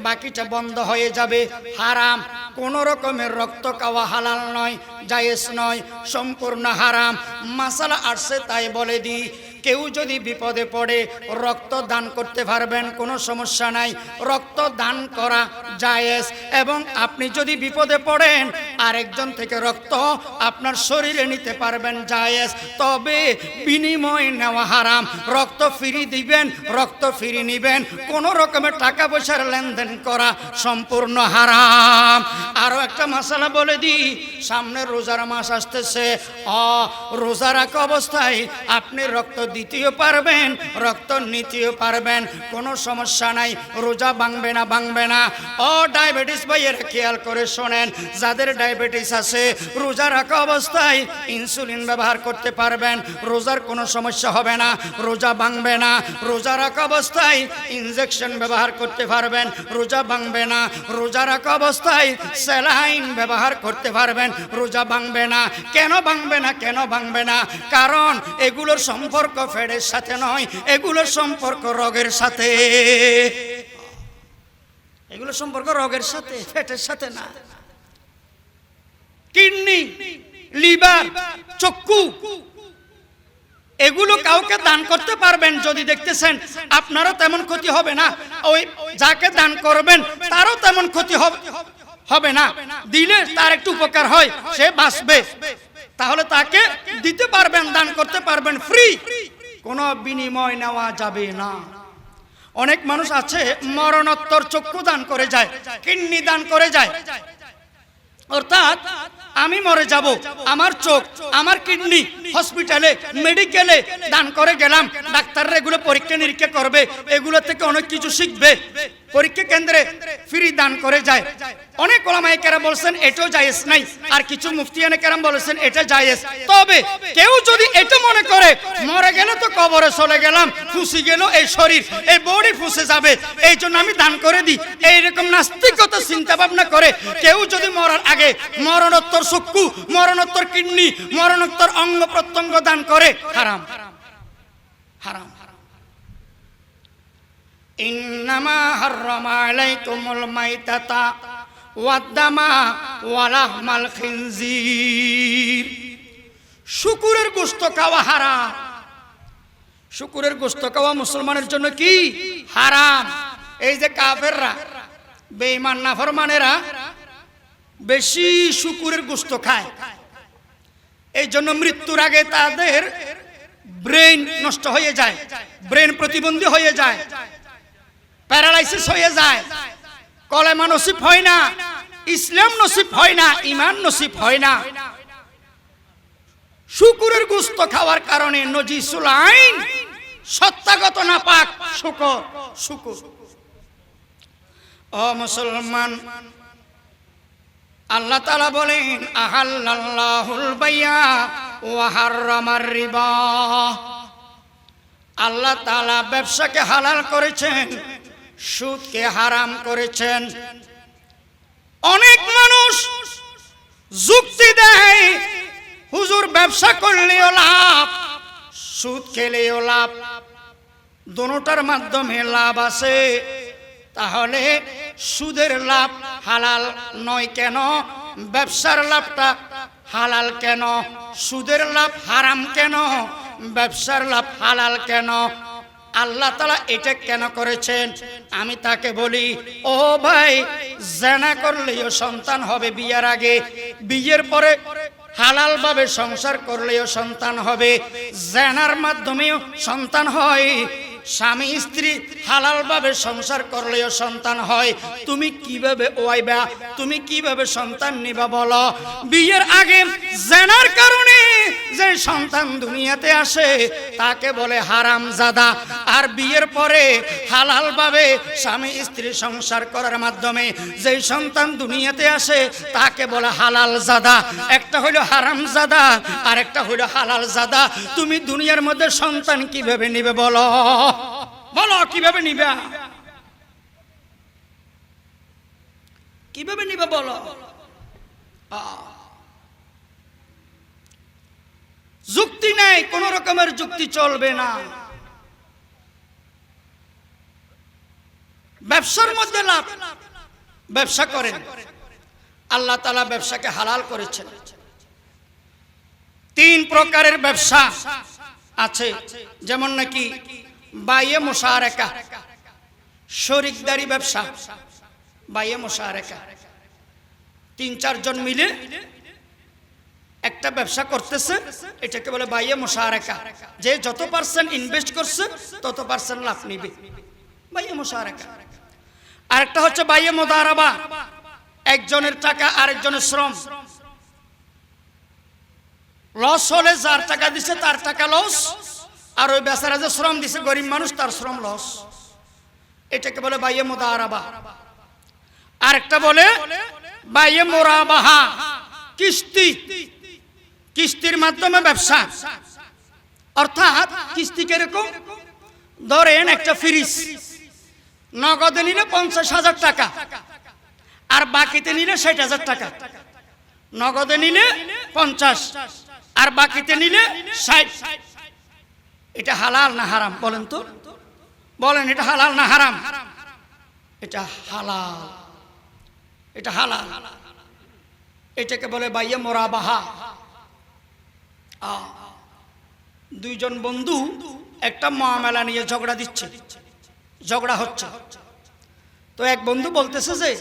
বাকিটা বন্ধ হয়ে যাবে। হারাম। কোন রকমের রক্ত খাওয়া হালাল নয়, জায়েজ নয়, সম্পূর্ণ হারাম। মাসালা আসছে তাই বলে দিই, কেউ যদি বিপদে পড়ে রক্ত দান করতে পারবেন, কোনো সমস্যা নাই, রক্ত দান করা জায়েজ। এবং আপনি যদি বিপদে পড়েন আরেকজন থেকে রক্ত আপনার শরীরে নিতে পারবেন, জায়েজ। তবে বিনিময় নেওয়া হারাম। রক্ত ফিরি দিবেন, রক্ত ফিরি নিবেন, কোনো রকমের টাকা পয়সার লেনদেন করা সম্পূর্ণ হারাম। আরো একটা মশালা বলে দিই, সামনে রোজার মাস আসতেছে। রোজা রাখা অবস্থায় আপনি রক্ত দিতেও পারবেন, রক্ত নিতেও পারবেন, কোনো সমস্যা নাই, রোজা ভাঙবে না, ভাঙবে না। ডায়াবেটিস ভাইয়েরা খেয়াল করে শোনেন, যাদের ডায়াবেটিস আছে রোজা রাখা অবস্থায় ইনসুলিন ব্যবহার করতে পারবেন, রোজার কোনো সমস্যা হবে না, রোজা ভাঙবে না। রোজা রাখা অবস্থায় ইনজেকশন ব্যবহার করতে পারবেন, রোজা ভাঙবে না। রোজা রাখা অবস্থায় স্যালাইন ব্যবহার করতে পারবেন, রোজা ভাঙবে না। কেন ভাঙবে না? কেন ভাঙবে না? কারণ এগুলোর সম্পর্ক ফ্যাটের সাথে নয়, এগুলোর সম্পর্ক রোগের সাথে। এগুলো সম্পর্ক রোগের সাথে, ফ্যাটের সাথে না। কিডনি, লিভার, চক্ষু, এগুলো কাউকে দান করতে পারবেন যদি দেখতেছেন আপনারও তেমন ক্ষতি হবে না, ওই যাকে দান করবেন তারও তেমন ক্ষতি হবে না, দিলে তার একটু উপকার হয়, সে বাঁচবে, তাহলে তাকে দিতে পারবেন, দান করতে পারবেন, ফ্রি, কোনো বিনিময় নেওয়া যাবে না। অনেক মানুষ আছে মরণোত্তর চক্ষু দান করে যায়, কিডনি দান করে যায়, অর্থাৎ আমি মরে যাব, আমার চোখ, আমার কিডনি হসপিটালে, মেডিকেলে দান করে গেলাম, ডাক্তাররা এগুলো পরীক্ষা নিরীক্ষা করবে, এগুলো থেকে অনেক কিছু শিখবে, পরীক্ষা কেন্দ্রে ফ্রি দান করে যায়। অনেক ওলামায়ে কেরাম বলেছেন এটাও জায়েজ নাই, আর কিছু মুফতিয়ানে কেরাম বলেছেন এটা জায়েজ। তবে কেউ যদি এটা মনে করে মরে গেলে তো কবরে চলে গেলাম, ফুসি গেল এই শরীর, এই বডি ফুসে যাবে, এই জন্য আমি দান করে দিই, এইরকম নাস্তিকতা চিন্তা ভাবনা করে কেউ যদি মরার আগে মরণোত্তর চক্ষু, মরণোত্তর কিডনি, মরণোত্তর অঙ্গ প্রত্যঙ্গ দান করে, হারাম, হারাম। ইন্নামা হাররামা আলাইকুমুল মাইতাতা ওয়াদ-দামা ওয়া লাহমাল খিনজির। শুকুরের গোশত খাওয়া হারাম। শুকুরের গোশত খাওয়া মুসলমানের জন্য কি? হারাম। এই যে কাফেররা, বেঈমান নাফরমানেরা বেশি শুকুরের গোশত খায়, এই জন্য মৃত্যুর আগে তাদের ব্রেন নষ্ট হয়ে যায়, ব্রেন প্রতিবন্ধী হয়ে যায়, প্যারালাইসিস হয়ে যায়, কলেমা নসিব হয় না, ইসলাম নসিব হয় না, ঈমান নসিব হয় না। শুকুরের গোশত খাওয়ার কারণে নজিসুল আইন, সত্যাগত নাপাক শুকর, শুকুর। ও মুসলমান, আল্লাহ তাআলা বলেন আহাল্লাল্লাহুল বাইয়া ওয়া হাররামার রিবা। আল্লাহ তাআলা ব্যবসাকে হালাল করেছেন, সুদকে হারাম করেছেন। অনেক মানুষ যুক্তি দেয় হুজুর ব্যবসা করলেও লাভ, সুদ খেলেও লাভ, দুটোটার মাধ্যমে লাভ আছে, তাহলে সুদের লাভ হালাল নয় কেন? ব্যবসার লাভটা হালাল কেন? সুদের লাভ হারাম কেন? ব্যবসার লাভ হালাল কেন? আল্লাহ তাআলা এটা কেন করেছেন? আমি তাকে বলি, ও ভাই, জিনা করলেও সন্তান হবে বিয়ের আগে, বিয়ের পরে হালাল ভাবে সংসার করলেও সন্তান হবে, জিনার মাধ্যমেও সন্তান হয়, স্বামী স্ত্রী হালাল ভাবে সংসার করলেও সন্তান হয়। তুমি কিভাবে ওয়াইবা, তুমি কিভাবে সন্তান নিবা বলো? বিয়ের আগে জিনার কারণে যে সন্তান দুনিয়াতে আসে তাকে বলে হারামজাদা। আর বিয়ের পরে হালাল ভাবে স্বামী স্ত্রী সংসার করার মাধ্যমে যে সন্তান দুনিয়াতে আসে তাকে বলে হালাল জাদা। একটা হইল হারামজাদা আর একটা হইল হালাল জাদা। তুমি দুনিয়ার মধ্যে সন্তান কিভাবে নিবে বলো, বলো কিভাবে নিবে, কিভাবে নিবে বলো? যুক্তি নেই, কোন রকমের যুক্তি চলবে না। ব্যবসার মধ্যে লাভ, ব্যবসা করেন। আল্লাহ তাআলা ব্যবসাকে হালাল করেছেন। 3 প্রকারের ব্যবসা আছে, যেমন নাকি বাইয়ে মুশারাকা, শরীকদারি ব্যবসা। বাইয়ে মুশারাকা 3-4 জন মিলে একটা ব্যবসা করতেছে, এটাকে বলে বাইয়ে মুশারাকা। যে যত পার্সেন্ট ইনভেস্ট করছে তত পার্সেন্ট লাভ নিবে, বাইয়ে মুশারাকা। আরেকটা হচ্ছে বাইয়ে মুদারাবা, একজনের টাকা আরেকজনের শ্রম। লস হলে যার টাকা দিছে তার টাকা লস, আর ওই বেচারা যে শ্রম দিছে গরিব মানুষ তার শ্রম লস। এটাকে বলে বাইয়ে মুদারাবা। আরেকটা বলে বাইয়ে মুরাবাহা, কিস্তি, কিস্তির মাধ্যমে ব্যবসা। অর্থাৎ কিস্তি কিরকম? ধরেন একটা ফ্রিজ নগদে নিলে 50,000 টাকা, আর বাকিতে নিলে 60,000 টাকা। নগদে নিলে 50 আর বাকিতে নিলে 60। এটা হালাল না হারাম বলেন তো? বলেন এটা হালাল না হারাম? এটা হালাল, এটা হালাল। এটাকে বলে বাইয়ে মুরাবাহা। 2 জন বন্ধু একটা মামলা নিয়ে ঝগড়া দিচ্ছে, ঝগড়া হচ্ছে। তো এক বন্ধু বলতেছে যে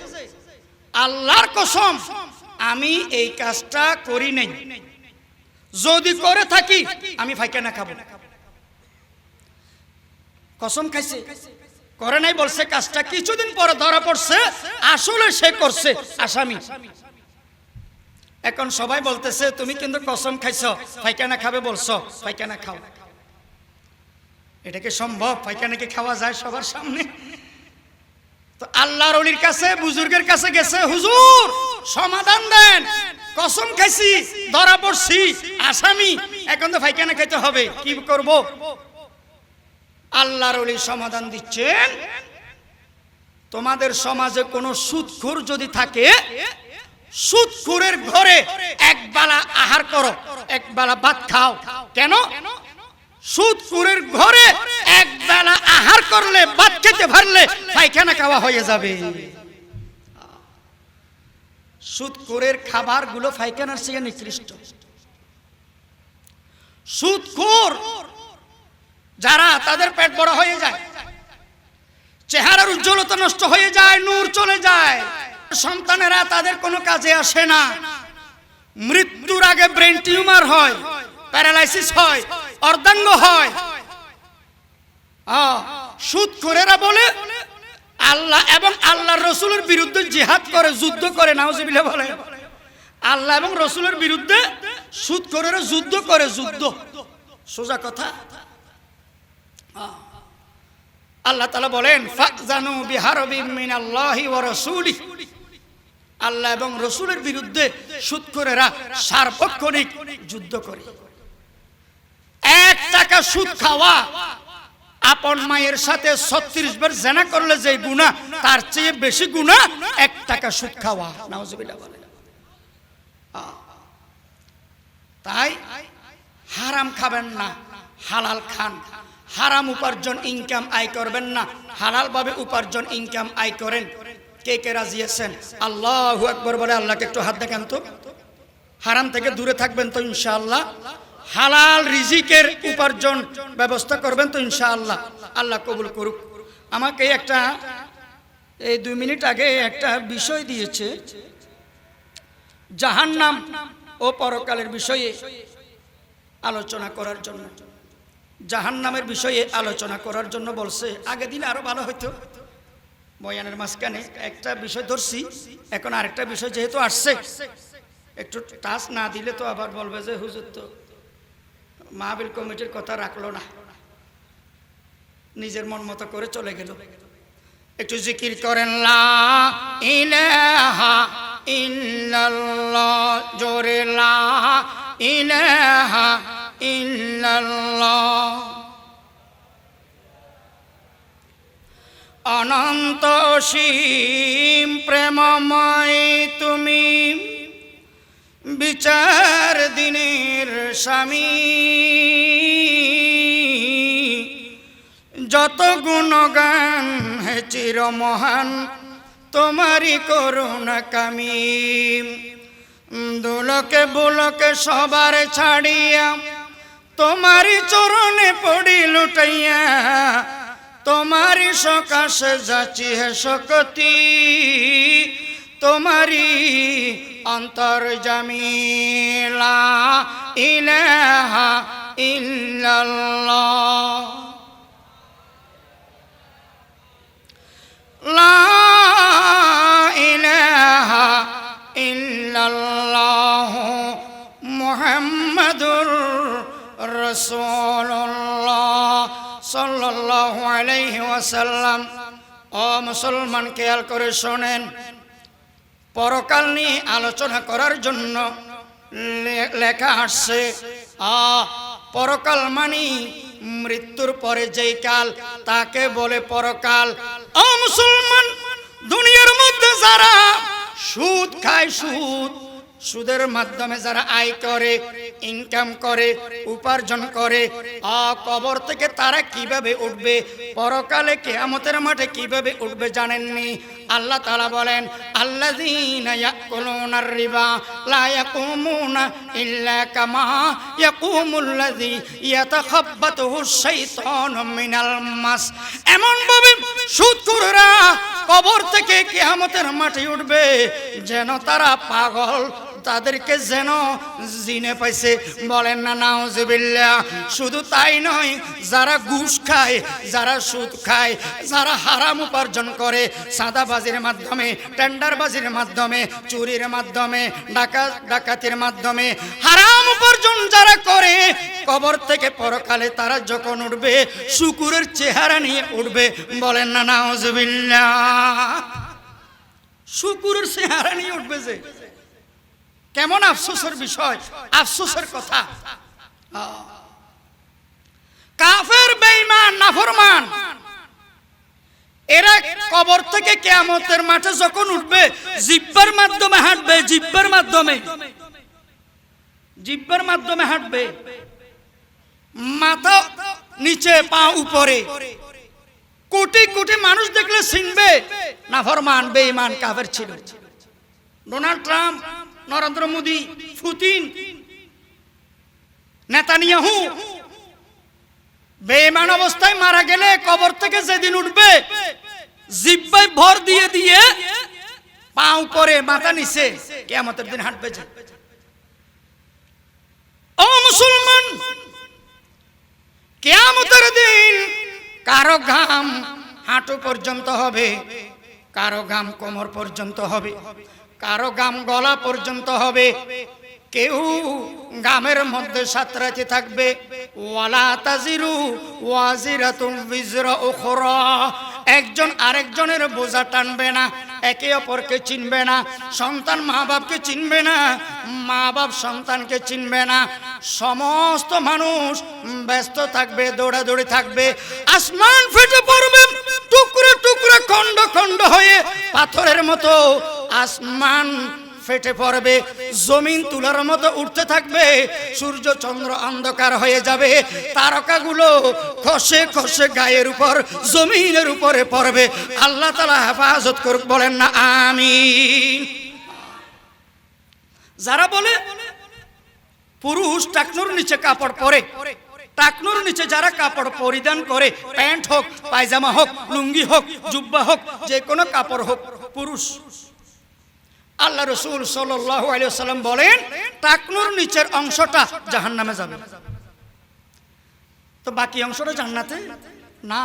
আল্লাহর কসম আমি এই কাজটা করি নাই, যদি করে থাকি আমি ফাইকানা খাবো। কসম খাইছে, করে নাই বলছে। কাজটা কিছুদিন পরে ধরা পড়ছে আসলে সে করছে, আসামি। এখন সবাই বলতেছে তুমি কিন্তু কসম খাইছো, ফাইকানা খাবে বলছো, ফাইকানা খাও। এটা কি সম্ভব? ফাইকানা কি খাওয়া যায় সবার সামনে? তো আল্লাহর ওলির কাছে, বুজুর্গের কাছে গেছে, হুজুর সমাধান দেন, কসম খাইছি, ধরা পড়ছি, আসামি, এখন তো ফাইকানা খাইতে হবে, কি করব? আল্লাহর ওলি সমাধান দিচ্ছেন, তোমাদের সমাজে কোনো সুদখোর যদি থাকে, সুদখোরের ঘরে একবেলা আহার করো, একবেলা ভাত খাও। কেন? সুদখোরের ঘরে একবেলা আহার করলে, ভাত খেতে পারলে পায়খানা খাওয়া হয়ে যাবে। সুদখোরের খাবারগুলো পায়খানার চেয়ে নিকৃষ্ট। সুদখোর যারা, তাদের পেট বড় হয়ে যায়, চেহারার উজ্জ্বলতা নষ্ট হয়ে যায়, নূর চলে যায়, সন্তানেরা তাদের কোনো কাজে আসে না, মৃত্যুর আগে ব্রেন টিউমার হয়, প্যারালাইসিস হয়, অর্ধাঙ্গ হয়। সুদখোরেরা বলে আল্লাহ এবং আল্লাহর রসুলের বিরুদ্ধে জিহাদ করে, যুদ্ধ করে, নাউজুবিল্লাহ বলে। আল্লাহ এবং রসুলের বিরুদ্ধে সুদখোরেরা যুদ্ধ করে, যুদ্ধ, সোজা কথা। আল্লাহ তাআলা বলেন ফাযানু বিহারবিম মিনাল্লাহি ওয়া রাসূলিহি, আল্লাহ এবং রসুলের বিরুদ্ধে সুদখোরেরা সার্বক্ষণিক যুদ্ধ করে। 1 টাকা সুদ খাওয়া, আপন মায়ের সাথে 36 বার জিনা করলে যে গুনাহ, তার চেয়ে বেশি গুনাহ 1 টাকা সুদ খাওয়া, নাউজুবিল্লাহ বলে। তাই হারাম খাবেন না, হালাল খান। হারাম উপার্জন ইনকাম আয় করবেন না, হালাল ভাবে উপার্জন ইনকাম আয় করেন। কে কে রাজি আছেন? আল্লাহু আকবার বলে আল্লাহকে একটু হাত দেখান তো। হারাম থেকে দূরে থাকবেন তো ইনশাআল্লাহ, হালাল রিজিকের উপার্জন ব্যবস্থা করবেন তো ইনশাআল্লাহ। আল্লাহ কবুল করুক। আমাকে একটা এই 2 মিনিট আগে একটা বিষয় দিয়েছে, জাহান্নাম ও পরকালের বিষয়ে আলোচনা করার জন্য। জাহান্নামের বিষয়ে আলোচনা করার জন্য বলছে। আগে দিলে আরো ভালো হতো, বয়ানের মাঝখানে একটা বিষয় ধরছি, এখন আরেকটা বিষয় যেহেতু আসছে, একটু টাচ না দিলে তো আবার বলবে যে হুজুর তো মাহফিল কমিটির কথা রাখলো না, নিজের মন মতো করে চলে গেল। একটু জিকির করেন লা ইলাহা ইল্লাল্লাহ, জোরে লা ইলাহা ইল্লাল্লাহ। অনন্ত অসীম প্রেমময় তুমি, বিচার দিনের স্বামী, যত গুণগান হে চির মহান তোমারি করুণা কামি। দুলকে বুলকে সবার ছাড়িয়া তোমারি চরণে পড়ি লুটাইয়া, তোমারি সকাশে যাচি হে শক্তি, তোমারি অন্তর্যামী। লা ইলাহা ইল্লাল্লাহ, লা ইলাহা ইল্লাল্লাহ মুহাম্মাদুর রাসূলুল্লাহ সাল্লাল্লাহু আলাইহি ওয়াসাল্লাম। ও মুসলমান, খেয়াল করে শোনেন, পরকাল নিয়ে আলোচনা করার জন্য লেখা আসছে। পরকাল মানে মৃত্যুর পরে যেই কাল, তাকে বলে পরকাল। ও মুসলমান, দুনিয়ার মধ্যে যারা সুদ খায়, সুদের মাধ্যমে যারা আয় করে, ইনকাম করে, উপার্জন করে, কবর থেকে তারা কিভাবে উঠবে, পরকালে কিয়ামতের মাঠে কিভাবে উঠবে জানেননি? আল্লাহ তাআলা বলেন, আল্লাযীনা ইয়াকুলুনার রিবা লা ইয়াকুমুনা ইল্লা কামা ইয়াকুমুল্লাযী ইয়াতাখাব্বাতুহুশ শাইতানু মিনাল মাস। এমন ভাবে সুদখোররা কবর থেকে কিয়ামতের মাঠে উঠবে যেন তারা পাগল, তাদেরকে যেন জিনে পাইছে। বলেন না নাউজুবিল্লাহ। শুধু তাই নয়, যারা ঘুষ খায়, যারা সুদ খায়, যারা হারাম উপার্জন করে, সাদাবাজির মাধ্যমে, টেন্ডারবাজির মাধ্যমে, চুরির মাধ্যমে, ডাকাতির মাধ্যমে হারাম উপার্জন যারা করে, কবর থেকে পরকালে তারা যখন উঠবে শুকুরের চেহারা নিয়ে উঠবে। বলেন না নাউজুবিল্লাহ। শুকুরের চেহারা নিয়ে উঠবে, যে কেমন আফসোসের বিষয়, আফসোসের কথা। কাফের, বেঈমান, নাফরমান এরা কবর থেকে কিয়ামতের মাঠে যখন উঠবে জিহ্বার মাধ্যমে হাঁটবে, জিহ্বার মাধ্যমে হাঁটবে, মাথা নিচে পা উপরে। কোটি কোটি মানুষ দেখলে চিনবে নাফরমান, বেঈমান, কাফের ছিল। Donald Trump, Narendra Modi, Putin, Netanyahu বেঈমান অবস্থায় মারা গেলে কবর থেকে যেদিন উঠবে জিহ্বায় ভর দিয়ে দিয়ে পা উপরে মাথা নিচে, কিয়ামতের দিন হাঁটবে। ও মুসলমান, কিয়ামতের দিন কারো ঘাম হাঁটু পর্যন্ত হবে, কারো ঘাম কোমর পর্যন্ত হবে, কারো ঘাম গলা পর্যন্ত হবে। কেউ ঘামের মধ্যে সাঁতরাতে থাকবে। ওয়ালা তাজিরু ওয়াজিরাতুম বিজরা উখরা, একজন আরেকজনের বোঝা টানবে না, একে অপরকে চিনবে না, সন্তান মা বাপকে চিনবে না, মা বাপ সন্তানকে চিনবে না। সমস্ত মানুষ ব্যস্ত থাকবে, দৌড়াদৌড়ি থাকবে। আসমান ফেটে পড়বে, টুকরো টুকরো, খণ্ড খণ্ড হয়ে পাথরের মতো আসমান ফেটে পড়বে, জমিন তুলার মতো উঠতে থাকবে, সূর্য চন্দ্র অন্ধকার হয়ে যাবে, তারকাগুলো খসে খসে গায়ের উপর, জমিনের উপরে পড়বে। আল্লাহ তাআলা হেফাজত করুক, বলেন না আমিন। যারা বলে পুরুষ টাকনুর নিচে কাপড় পরে, টাকনুর নিচে যারা কাপড় পরিধান করে, প্যান্ট হোক, পায়জামা হোক, লুঙ্গি হোক, জুব্বা হোক, যে কোনো কাপড় হোক, পুরুষ, আল্লাহ রাসূল সাল্লাল্লাহু আলাইহি ওয়াসাল্লাম বলেন টাকনুর নিচের অংশটা জাহান্নামে যাবে। তো বাকি অংশটা জান্নাতে না,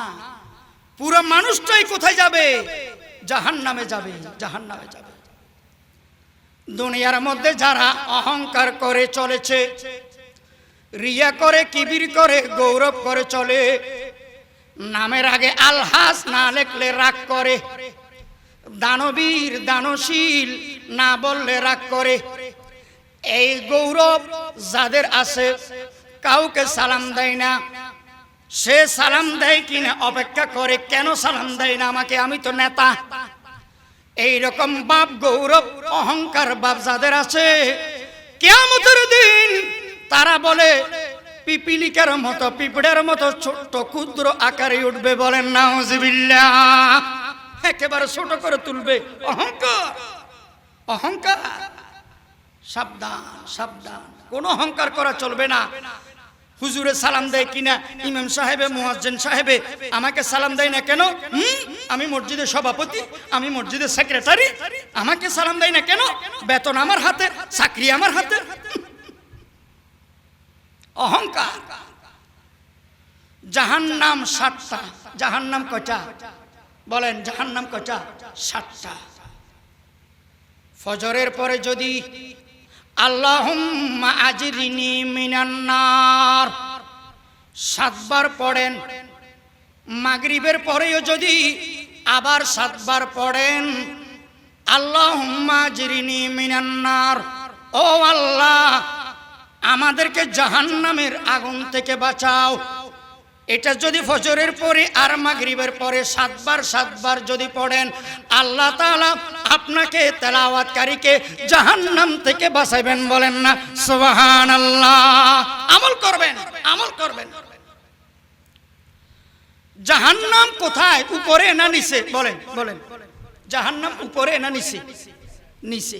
পুরো মানুষটাই কোথায় যাবে? জাহান্নামে যাবে, জাহান্নামে যাবে। দুনিয়ার মধ্যে যারা অহংকার করে চলেছে, রিয়া করে, কিবির করে, গৌরব করে চলে। নামের আগে আলহাজ না লেখলে রাগ করে, দানবীর দানশীল না বললে রাগ করে। এই গৌরব যাদের আছে, কাউকে সালাম দেয় না। সে সালাম দেয় কিনা অপেক্ষা করে, কেন সালাম দেয় না আমাকে, আমি তো নেতা। এইরকম বাপ, গৌরব, অহংকার বাপ যাদের আছে, কিয়ামতের দিন তারা বলে পিপিলিকার মতো, পিঁপড়ের মতো ছোট্ট ক্ষুদ্র আকারে উঠবে। বলেন নাউজুবিল্লাহ। একেবারে ছোট করে তুলবে। অহংকার, অহংকার। সাবধান, সাবধান, কোনো অহংকার করা চলবে না। হুজুরে সালাম দেয় কিনা, ইমাম সাহেবে, মুয়াজ্জিন সাহেবে আমাকে সালাম দেয় না কেন? আমি মসজিদের সভাপতি, আমি মসজিদের সেক্রেটারি, আমাকে সালাম দেয় না কেন? বেতন আমার হাতে, চাকরি আমার হাতে। অহংকার। জাহান্নাম 7টা। জাহান্নাম কয়টা? বলেন, জাহান্নাম কয়টা? 7টা। ফজরের পরে যদি আল্লাহুম্মা আজিরিনি মিনান নার 7 বার পড়েন, মাগরিবের পরেও যদি আবার 7 বার পড়েন আল্লাহুম্মা আজিরিনি মিনান নার, ও আল্লাহ আমাদেরকে জাহান্নামের আগুন থেকে বাঁচাও। এটা যদি ফজরের পরে আর মাগরিবের পরে 7 বার যদি পড়েন, আল্লাহ তাআলা আপনাকে, তেলাওয়াতকারীকে জাহান্নাম থেকে বাঁচাবেন। বলেন না সুবহানাল্লাহ। আমল করবেন, আমল করবেন। জাহান্নাম কোথায়, উপরে না নিচে? বলেন, বলেন। জাহান্নাম উপরে না নিচে? নিচে।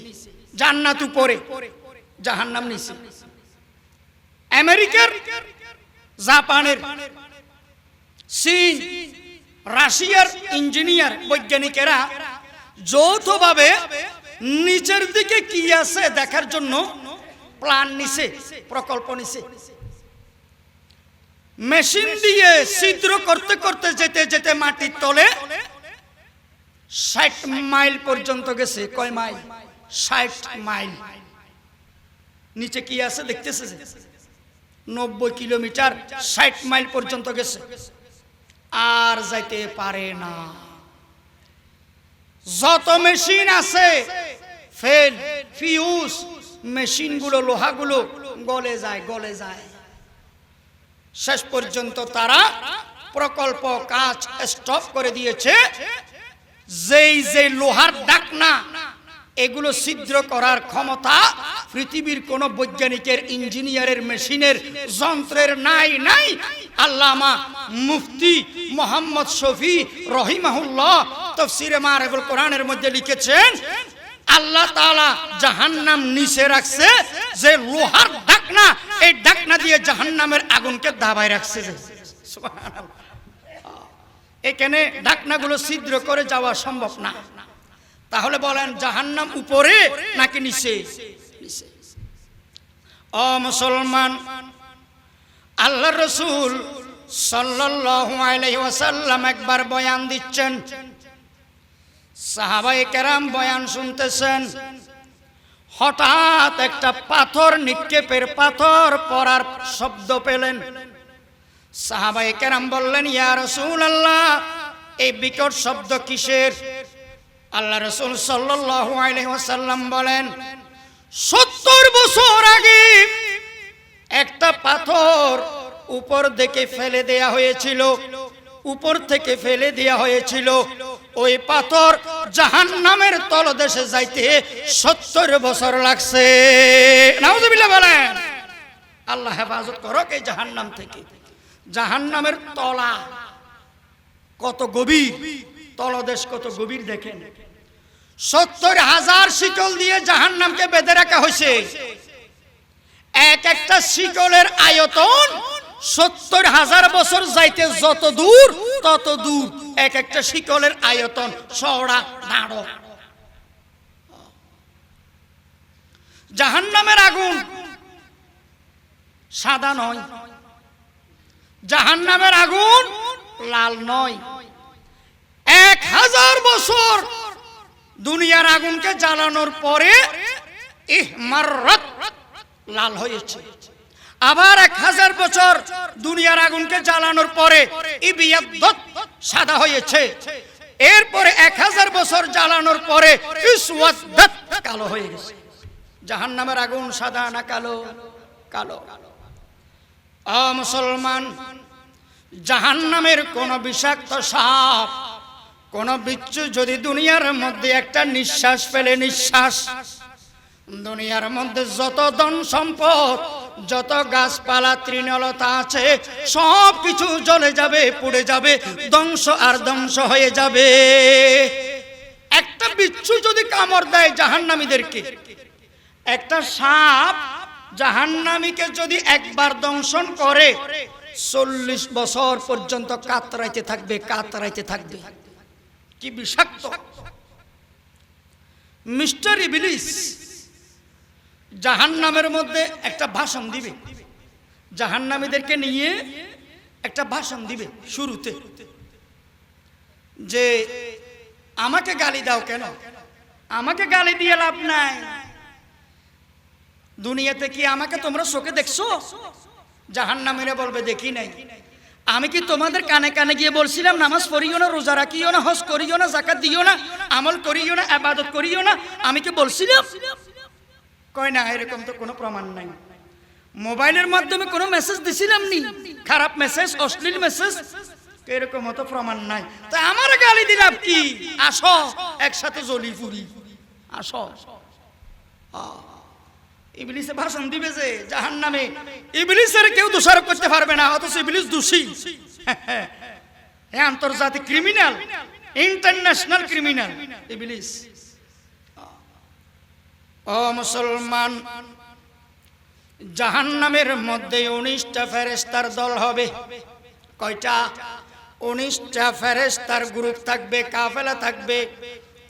জান্নাত উপরে, জাহান্নাম নিচে। আমেরিকার, জাপানের, চীন, রাশিয়ার ইঞ্জিনিয়ার, বৈজ্ঞানিকেরা যৌথভাবে নিচের দিকে কি আছে দেখার জন্য প্ল্যান নিছে, প্রকল্প নিছে। মেশিন দিয়ে ছিদ্র করতে করতে যেতে যেতে মাটির তলে 60 মাইল পর্যন্ত গেছে। কয় মাইল? 60 মাইল। নিচে কি আছে দেখতেছে? 90 কিলোমিটার, 60 মাইল পর্যন্ত গেছে, আর যাইতে পারে না। যত মেশিন আছে ফেল, ফিউজ, মেশিনগুলো, লোহাগুলো গলে যায়, গলে যায়। শেষ পর্যন্ত তারা প্রকল্প কাজ স্টপ করে দিয়েছে। যেই যে লোহার ডাকনা, এগুলো ছিদ্র করার ক্ষমতা পৃথিবীর কোন বৈজ্ঞানিকের, ইঞ্জিনিয়ারের, মেশিনের, যন্ত্রের নাই। নাই। আল্লামা মুফতি মোহাম্মদ শফি রহিমাহুল্লাহ তাফসীরে মারিফুল কোরআনের মধ্যে লিখেছেন, আল্লাহ তাআলা জাহান্নাম নিচে রাখছে যে লোহার ডাকনা, এই ডাকনা দিয়ে জাহান্নামের আগুনকে দাবায় রাখছে। সুবহানাল্লাহ। এখানে ডাকনাগুলো ছিদ্র করে যাওয়া সম্ভব না। তাহলে বলেন, জাহান্নাম উপরে নাকি নিচে? ও মুসলমান, আল্লাহর রাসূল সাল্লাল্লাহু আলাইহি ওয়াসাল্লাম একবার বয়ান দিচ্ছেন, সাহাবায়ে কেরাম বয়ান শুনতেছেন। হঠাৎ একটা পাথর, নিক্ষেপের পাথর পড়ার শব্দ পেলেন। সাহাবায়ে কেরাম বললেন, ইয়া রাসূলুল্লাহ, এই বিকট শব্দ কিসের? আল্লাহ রাসূল সাল্লাল্লাহু আলাইহি ওয়াসাল্লাম বলেন, 70 বছর আগে একটা পাথর উপর থেকে ফেলে দেয়া হয়েছিল, উপর থেকে ফেলে দেয়া হয়েছিল। ওই পাথর জাহান্নামের তলদেশে যাইতে 70 বছর লাগছে। নাউজুবিল্লাহ বলেন। আল্লাহ হেফাজত করুক এই জাহান্নাম থেকে। জাহান্নামের তলা কত গভীর, তলদেশ কত গভীর দেখেন। 70,000 শিকল দিয়ে জাহান্নামকে বেঁধে রাখা হয়েছে। এক একটা শিকলের আয়তন 70,000 বছর যাইতে যত দূর তত দূর। এক একটা শিকলের আয়তন চওড়া দাঁড়। জাহান্নামের আগুন সাদা নয়, জাহান্নামের আগুন লাল নয়। 1000 বছর দুনিয়ার আগুনকে জ্বালানোর পরে ইহমাররাত, লাল হয়েছে। আবার 1000 বছর দুনিয়ার আগুনকে জ্বালানোর পরে ইবিয়াদ্দত সাদা হয়েছে, এরপরে 1000 বছর জ্বালানোর পরে ইসওয়াদ্দাত কালো হয়ে গেছে। জাহান্নামের আগুন সাদা না কালো? কালো। মুসলমান, জাহান্নামের কোন বিষাক্ত সাপ, কোন বিচ্ছু যদি দুনিয়ার মধ্যে একটা নিঃশ্বাস ফেলে, নিঃশ্বাস, দুনিয়ার মধ্যে যত ধন সম্পদ, যত গাছপালা তৃণলতা আছে সব কিছু জ্বলে যাবে, পুড়ে যাবে, ধ্বংস আর ধ্বংস হয়ে যাবে। একটা বিচ্ছু যদি কামড় দেয় জাহান্নামীদেরকে, একটা সাপ জাহান্নামীকে যদি একবার দংশন করে 40 বছর পর্যন্ত কাতরাইতে থাকবে, কাতরাইতে থাকবে। কি বিষাক্ত! মিস্টার ইবলিস জাহান্নামের মধ্যে একটা ভাষণ দিবে, জাহান্নামীদেরকে নিয়ে একটা ভাষণ দিবে শুরুতে, যে আমাকে গালি দাও কেন? আমাকে গালি দিয়ে লাভ নাই। দুনিয়াতে কি আমাকে তোমরা চোখে দেখছো? জাহান্নামীরা বলবে দেখি নাই। আমি কি তোমাদের কানে কানে গিয়ে বলছিলাম নামাজ পড়িও না, রোজা রাখিও না, হজ করিও না, যাকাত দিও না, আমল করিও না, ইবাদত করিও না? আমি কি বলছিলাম? কয় না, এরকম তো কোনো প্রমাণ নাই। মোবাইলের মাধ্যমে কোনো মেসেজ দিছিলাম নি? খারাপ মেসেজ, অশ্লীল মেসেজ, এরকম তো প্রমাণ নাই। তা আমার গালি দিলাম কি? আসো একসাথে জ্বলি পুরি, আসো। ইবলিসে ভাষণ দিবে যে জাহান্নামে ইবলিসের কেউ দোষারোপ করতে পারবে না, অথচ ইবলিস দোষী। আন্তর্জাতিক ক্রিমিনাল, ইন্টারন্যাশনাল ক্রিমিনাল ইবলিস। ও মুসলমান, জাহান্নামের মধ্যে 19টা ফেরেশতার দল হবে। কয়টা? 19টা ফেরেশতার গ্রুপ থাকবে, কাফেলা থাকবে।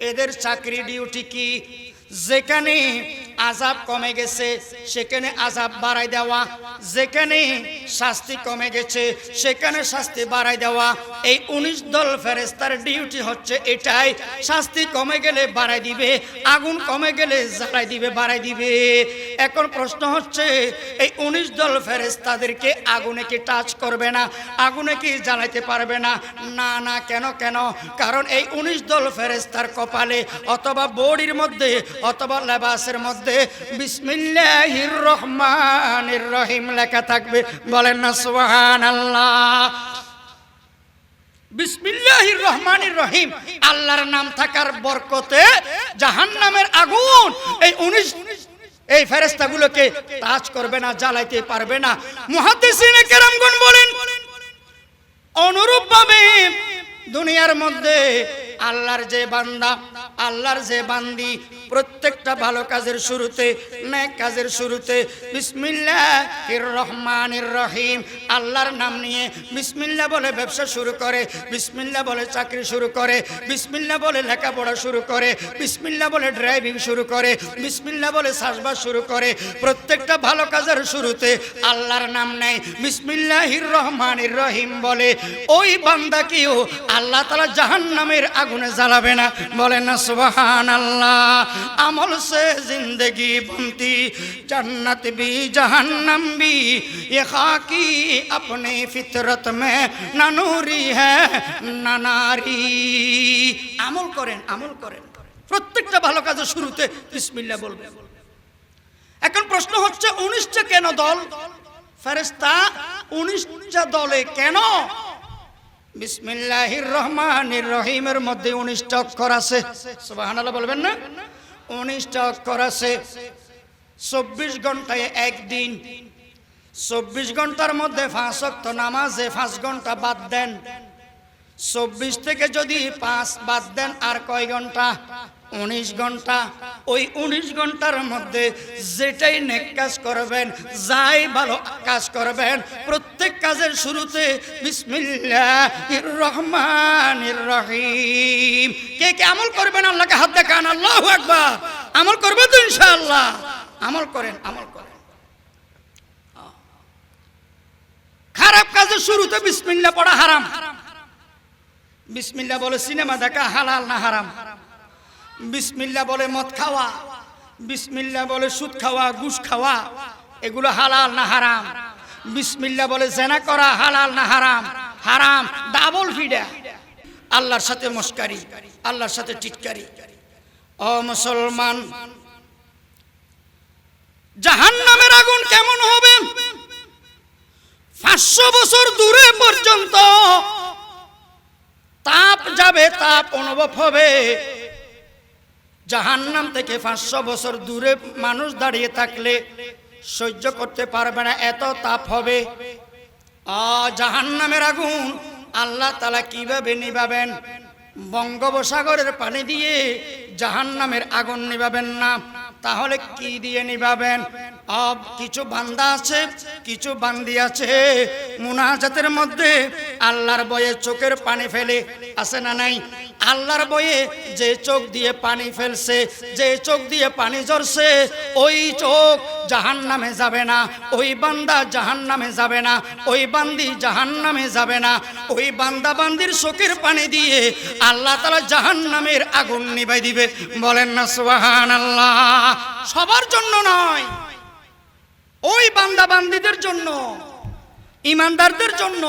এদের চাকরি ডিউটি কি? যেখানে আযাব কমে গেছে সেখানে আযাব বাড়াই দেওয়া, যেখানে শাস্তি কমে গেছে সেখানে শাস্তি বাড়াই দেওয়া। এই 19 দল ফেরেশতার ডিউটি হচ্ছে এটাই। শাস্তি কমে গেলে বাড়াই দিবে, আগুন কমে গেলে জ্বালাই দিবে, বাড়াই দিবে। এখন প্রশ্ন হচ্ছে, এই 19 দল ফেরেশতাদেরকে আগুনে কি টাচ করবে না? আগুনে কি জ্বালাইতে পারবে না? না না। কেন? কেন? কারণ এই 19 দল ফেরেশতার কপালে অথবা বডির মধ্যে অথবা লেবাসের মধ্যে বিসমিল্লাহির রহমানির রহিম লেখা থাকবে। বলেন না সুবহানাল্লাহ। বিসমিল্লাহির রহমানির রহিম, আল্লাহর নাম থাকার বরকতে জাহান্নামের আগুন এই ফেরেশতাগুলোকে টাচ করবে না, জ্বালাইতে পারবে না। মুহাদ্দিসিনে কেরামগণ বলেন, অনুরূপভাবে দুনিয়ার মধ্যে আল্লাহর যে বান্দা, আল্লাহর যে বান্দি প্রত্যেকটা ভালো কাজের শুরুতে, নেক কাজের শুরুতে বিসমিল্লাহির রহমানির রহিম আল্লাহর নাম নিয়ে বিসমিল্লাহ বলে ব্যবসা শুরু করে, বিসমিল্লাহ বলে চাকরি শুরু করে, বিসমিল্লাহ বলে লেখাপড়া শুরু করে, বিসমিল্লাহ বলে ড্রাইভিং শুরু করে, বিসমিল্লাহ বলে চাষবাস শুরু করে। প্রত্যেকটা ভালো কাজের শুরুতে আল্লাহর নাম নেয়, বিসমিল্লাহির রহমানির রহিম বলে। ওই বান্দাকেও আল্লাহ তাআলা জাহান্নামের আগুনে জ্বালাবে না। বলেন না সুবহানাল্লাহ। अमल से जिंदगी बनती जन्नत भी जहन्नम भी ये खाकी अपनी फितरत में ना नूरी है ना नारी। আমল করেন, আমল করেন। প্রত্যেকটা ভালো কাজের শুরুতে বিসমিল্লাহ বলবেন। এখন প্রশ্ন হচ্ছে 19টা কেন দল ফেরেশতা? 19টা দলে কেন? বিসমিল্লাহির রহমানির রহিমের মধ্যে 19টা অক্ষর আছে। সুবহানাল্লাহ বলবেন না? 19টা অক্ষর আছে। 24 ঘন্টায় একদিন, 24 ঘন্টার মধ্যে 5 ওয়াক্ত নামাজে 5 ঘন্টা বাদ দেন। 24 থেকে যদি 5 বাদ দেন আর কয় ঘন্টা? 19 ঘন্টা। ওই 19 ঘন্টার মধ্যে যেটাই নেক কাজ করবেন, যাই ভালো কাজ করবেন, প্রত্যেক কাজের শুরুতে বিসমিল্লাহির রহমানির রহিম। কে কে আমল করবেন? আল্লাহকে হাত দেখান। আল্লাহু আকবার। আমল করবেন তো ইনশাআল্লাহ? আমল করেন, আমল করেন। খারাপ কাজের শুরুতে বিসমিল্লাহ পড়া হারাম। বিসমিল্লাহ বলে সিনেমা দেখা হালাল না হারাম? বিসমিল্লাহ বলে মদ খাওয়া, বিসমিল্লাহ বলে সুদ খাওয়া, ঘুষ খাওয়া, এগুলো হালাল না হারাম? বিসমিল্লাহ বলে জেনা করা হালাল না হারাম? হারাম। ডাবল ফিডা, আল্লাহর সাথে মস্কারি, আল্লাহর সাথে টিটকারি। ও মুসলমান, জাহান্নামের আগুন কেমন হবে? 500 বছর দূরে পর্যন্ত তাপ যাবে, তাপ অনুভব হবে। জাহান্নাম থেকে 500 বছর দূরে মানুষ দাঁড়িয়ে থাকলে সহ্য করতে পারবে না, এত তাপ হবে। জাহান্নামের আগুন আল্লাহ তাআলা কিভাবে নিভাবেন? বঙ্গোপসাগরের পানি দিয়ে জাহান্নামের আগুন নিভাবেন না, তাহলে কি দিয়ে নিভাবেন? কিছু বান্দা আছে, কিছু বান্দি আছে, মুনাজাতের মধ্যে আল্লাহর ভয়ে চোখের পানি ফেলে, আছে না নাই? আল্লাহর ভয়ে যে চোখ দিয়ে পানি ফেলছে, যে চোখ দিয়ে পানি ঝরছে, ওই চোখ জাহান্নামে যাবে না, ওই বান্দা জাহান্নামে যাবে না, ওই বান্দি জাহান্নামে যাবে না। ওই বান্দা বান্দির চোখের পানি দিয়ে আল্লাহ তাআলা জাহান্নামের আগুন নিভাই দিবে। বলেন না সুবহানাল্লাহ? সবার জন্য নয়, ওই বান্দা বান্দিদের জন্য, ইমানদারদের জন্য,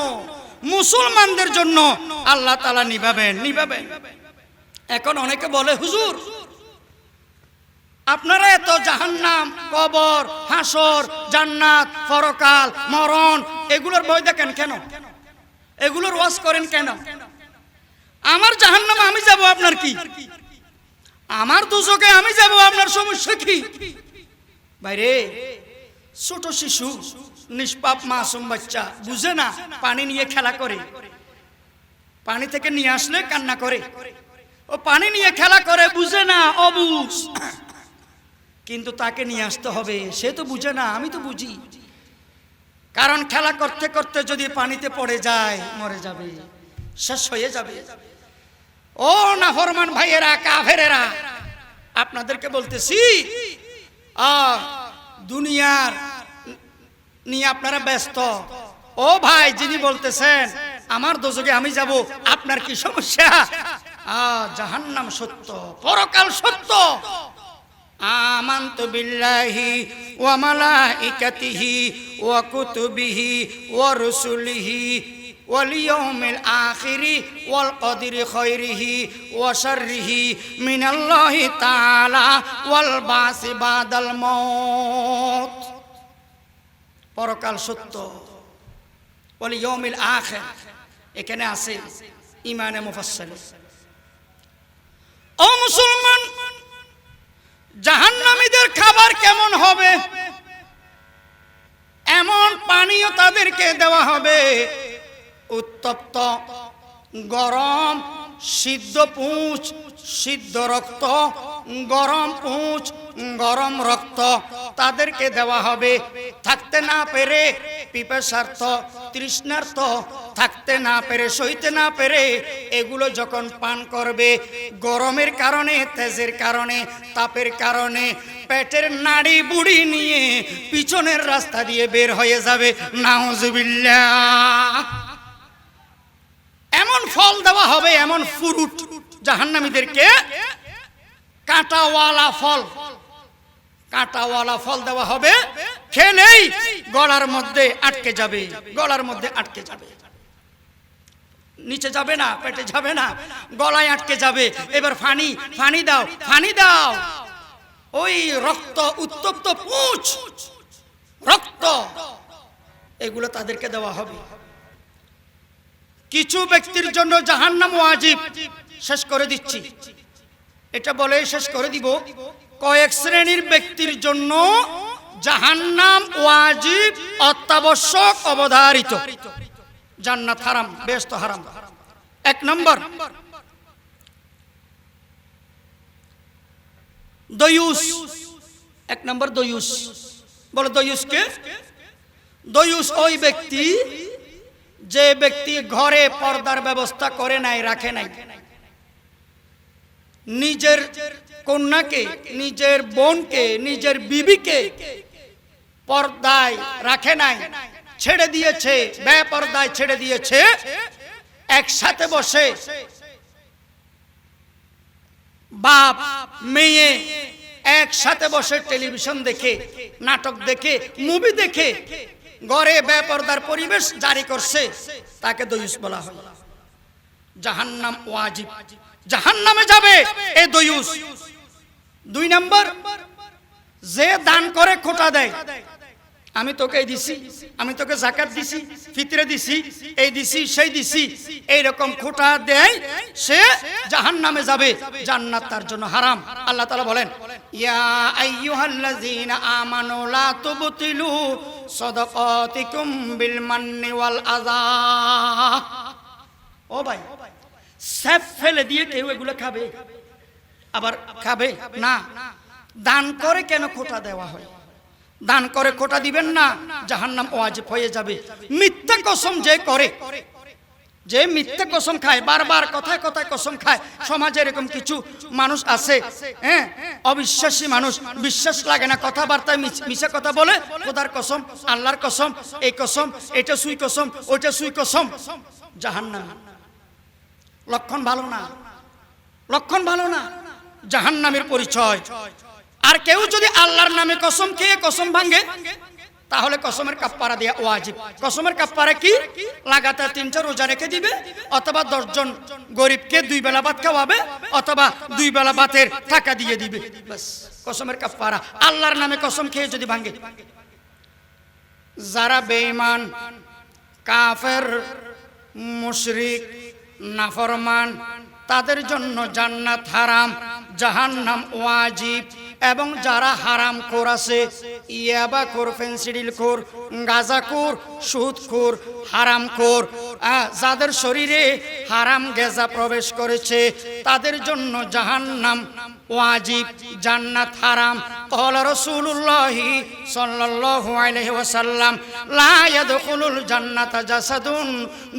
মুসলমানদের জন্য আল্লাহ তাআলা নিভাবেন। এখন অনেকে বলে, হুজুর আপনারা এত জাহান্নাম, কবর, হাসর, জান্নাত, পরকাল, মরণ এগুলোর ভয় দেখেন কেন? এগুলোর ওয়াজ করেন কেন? আমার জাহান্নাম আমি যাব, আপনার কি? আমার দুজকে আমি যাব, আপনার সমস্যা কি? ভাইরে, ছোট শিশু, নিষ্পাপ মাসুম বাচ্চা বুঝে না, পানি নিয়ে খেলা করে, পানি থেকে নিয়ে আসলে কান্না করে, ও পানি নিয়ে খেলা করে, বুঝে না, অবুঝ। কিন্তু তাকে নিয়ে আসতে হবে, সে তো বুঝে না, আমি তো বুঝি। কারণ খেলা করতে করতে যদি পানিতে পড়ে যায় মরে যাবে, শেষ হয়ে যাবে। ও নাফরমান ভাইয়েরা, কাফেরেরা, আপনাদেরকে বলতেছি, দুনিয়ার নিয়ে আপনারা ব্যস্ত। ও ভাই, যিনি বলতেছেন আমার দোজকে আমি যাব, আপনার কি সমস্যা? জাহান্নাম সত্য, পরকাল সত্য। আমানতু বিল্লাহি ওয়া মালাইকাতিহি ওয়া কুতুবিহি ওয়া রুসুলিহি ওয়াল ইয়াউমিল আখিরি ওয়াল কদরি খায়রিহি ওয়া শাররিহি মিনাল্লাহি তাআলা ওয়াল বাসি বাদাল মাউত। পরকাল সত্য, ওয়াল ইয়াউমিল আখির, এখানে আছে ঈমানে মুফাসসাল। ও মুসলমান, জাহান্নামীদের খাবার কেমন হবে? এমন পানীয় তাদেরকে দেওয়া হবে, উত্তপ্ত, গরম, সিদ্ধ পুঁচ, সিদ্ধ রক্ত, গরম পুঁচ, গরম রক্ত তাদেরকে দেওয়া হবে। থাকতে না পেরে পিপাসার্থ, তৃষ্ণার্থ, থাকতে না পেরে, সইতে না পেরে এগুলো যখন পান করবে, গরমের কারণে, তেজের কারণে, তাপের কারণে পেটের নাড়ি বুড়ি নিয়ে পিছনের রাস্তা দিয়ে বের হয়ে যাবে। নাউজুবিল্লাহ। এমন ফল দেওয়া হবে, এমন ফ্রুট জাহান্নামীদেরকে, কাঁটাওয়ালা ফল, কাঁটাওয়ালা ফল দেওয়া হবে। খেলেই গলার মধ্যে আটকে যাবে, গলার মধ্যে আটকে যাবে, নিচে যাবে না, পেটে যাবে না, গলায় আটকে যাবে। এবার পানি, পানি দাও, পানি দাও। ওই রক্ত, উত্তপ্ত পুঁছ, রক্ত, এগুলো তাদেরকে দেওয়া হবে। কিছু ব্যক্তির জন্য জাহান্নাম ওয়াজিব। শেষ করে দিচ্ছি, এটা বলে শেষ করে দিব। কয়েক শ্রেণীর ব্যক্তির জন্য জাহান্নাম ওয়াজিব, অত্যাবশ্যক, অবধারিত। জান্নাত হারাম, বেহেশত হারাম। 1 নম্বর, দয়ুস। 1 নম্বর দয়ুস। বলো দয়ুস কে? দয়ুস ওই ব্যক্তি যে ব্যক্তি ঘরে পর্দার ব্যবস্থা করে নাই, রাখে নাই, নিজের কন্যাকে, নিজের বোনকে, নিজের বিবিকে পর্দায় রাখে নাই, ছেড়ে দিয়েছে, বেপর্দায় ছেড়ে দিয়েছে। একসাথে বসে বাপ, মেয়ে, একসাথে বসে টেলিভিশন দেখে, নাটক দেখে, মুভি দেখে ঘরে বেপরদার পরিবেশ জারি করছে, তাকে দয়ুস বলা হয়। জাহান্নাম ওয়াজিব, জাহান্নামে যাবে এই দয়ুস। 2 নাম্বার, যে দান করে খোটা দেয়, আমি তোকে এই দিছি, আমি তোকে যাকাত দিছি, ফিতরে দিছি, এই দিছি সেই দিছি, এইরকম খোটা দেয়, সে জাহান্নামে যাবে, জান্নাত তার জন্য হারাম। আল্লাহ তাআলা বলেন, ইয়া আইয়ুহাল্লাযীনা আমানু লা তুবতিলু সাদাকাতিকুম বিল মান্নি ওয়াল আযা। ও ভাই, সেফ ফেলে দিয়ে কেউ এগুলো খাবে? আবার খাবে না। দান করে কেন খোটা দেওয়া হয়? দান করে খোটা দিবেন না, জাহান্নাম ওয়াজিব হয়ে যাবে। মিথ্যা কসম যে করে, যে মিথ্যা কসম খায়, বারবার কথায় কথায় কসম খায়, সমাজে এরকম কিছু মানুষ আছে, হ্যাঁ, অবিশ্বাসী মানুষ, বিশ্বাস লাগে না, কথাবার্তায় মিছা কথা বলে, খোদার কসম, আল্লাহর কসম, এই কসম, এটা সুই কসম, ওইটা সুই কসম, জাহান্নাম। লক্ষণ ভালো না, লক্ষণ ভালো না, জাহান্নামের পরিচয়। আর কেউ যদি আল্লাহর নামে কসম খেয়ে কসম ভাঙে, তাহলে কসমের কাফারা দেয়া ওয়াজিব। কসমের কাফারা কি? লাগাতার 3টা রোজা রেখে দিবে, অথবা 10 জন গরিবকে 2 বেলা ভাত খাওয়াবে, অথবা 2 বেলা ভাতের টাকা দিয়ে দিবে, বাস কসমের কাফারা। আল্লাহর নামে কসম খেয়ে যদি ভাঙে। যারা বেঈমান, কাফের, মুশরিক, নাফরমান, তাদের জন্য জান্নাত হারাম, জাহান্নাম ওয়াজিব। এবং যারা হারাম খোর আছে, ইয়াবাখোর, ফেন্সিডিলখোর, গাঁজাখোর, সুদখোর, হারামখোর, যাদের শরীরে হারাম গেজা প্রবেশ করেছে, তাদের জন্য জাহান্নাম ওয়াজিব, জান্নাত হারাম। ক্বালা রাসূলুল্লাহি সাল্লাল্লাহু আলাইহি ওয়াসাল্লাম, লা ইয়াদখুলুল জান্নাতা জাসাদুন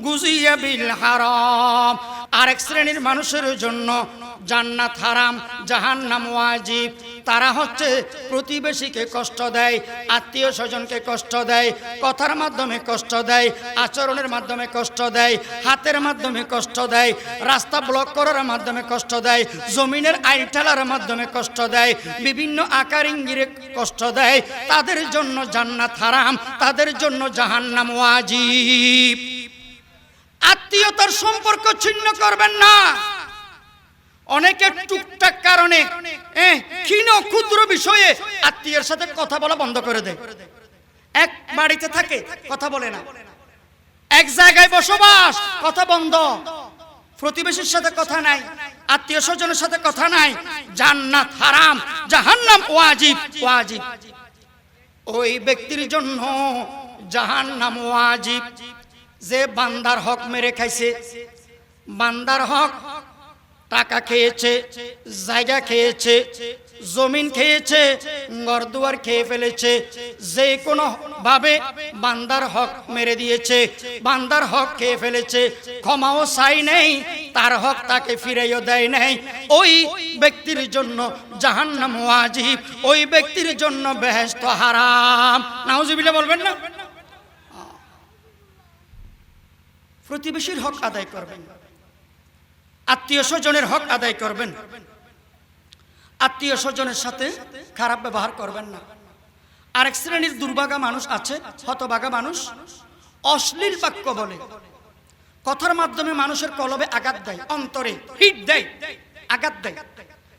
গুযিয়া বিল হারাম। আরেক শ্রেণীর মানুষের জন্য জান্নাত হারাম, জাহান্নাম ওয়াজিব। তারা হচ্ছে প্রতিবেশীকে কষ্ট দেয়, আত্মীয় স্বজনকে কষ্ট দেয়, কথার মাধ্যমে কষ্ট দেয়, আচরণের মাধ্যমে কষ্ট দেয়, হাতের মাধ্যমে কষ্ট দেয়, রাস্তা ব্লক করার মাধ্যমে কষ্ট দেয়, জমিনের আইল ঠেলার মাধ্যমে কষ্ট দেয়, বিভিন্ন আকার ইঙ্গিতে কষ্ট দেয়, তাদের জন্য জান্নাত হারাম, তাদের জন্য জাহান্নাম ওয়াজিব। আত্মীয়তার সম্পর্ক ছিন্ন করবেন না। অনেকে টুকটাক কারণে, ক্ষীণ ক্ষুদ্র বিষয়ে আত্মীয়ের সাথে কথা বলা বন্ধ করে দেয়। এক বাড়িতে থাকে, কথা বলে না, এক জায়গায় বসবাস, কথা বন্ধ, প্রতিবেশীর সাথে কথা নাই, আত্মীয় স্বজনের সাথে কথা নাই, জান্নাত হারাম, জাহান্নাম ওয়াজিব, ওয়াজিব। ওই ব্যক্তির জন্য জাহান্নাম ওয়াজিব যে বান্দার হক মেরে খাইছে, বান্দার হক, টাকা খেয়েছে, জায়গা খেয়েছে, জমিন খেয়েছে, ঘরদুয়ার খেয়ে ফেলেছে, যে কোনো ভাবে বান্দার হক মেরে দিয়েছে, বান্দার হক খেয়ে ফেলেছে, ক্ষমাও চাই নেই, তার হক তাকে ফিরাইও দেয় নাই, ওই ব্যক্তির জন্য জাহান্নাম ওয়াজিব, ওই ব্যক্তির জন্য বেহেশত হারাম। নাউজুবিল্লাহ বলবেন না? প্রতিবেশীর হক আদায় করবেন, আত্মীয় স্বজনের হক আদায় করবেন, আত্মীয় স্বজনের সাথে খারাপ ব্যবহার করবেন না। আরেক শ্রেণীর দুর্ভাগা মানুষ আছে, হতভাগা মানুষ, অশ্লীল বাক্য বলে, কথার মাধ্যমে মানুষের কলবে আঘাত দেয়, অন্তরে হিট দেয়, আঘাত দেয়,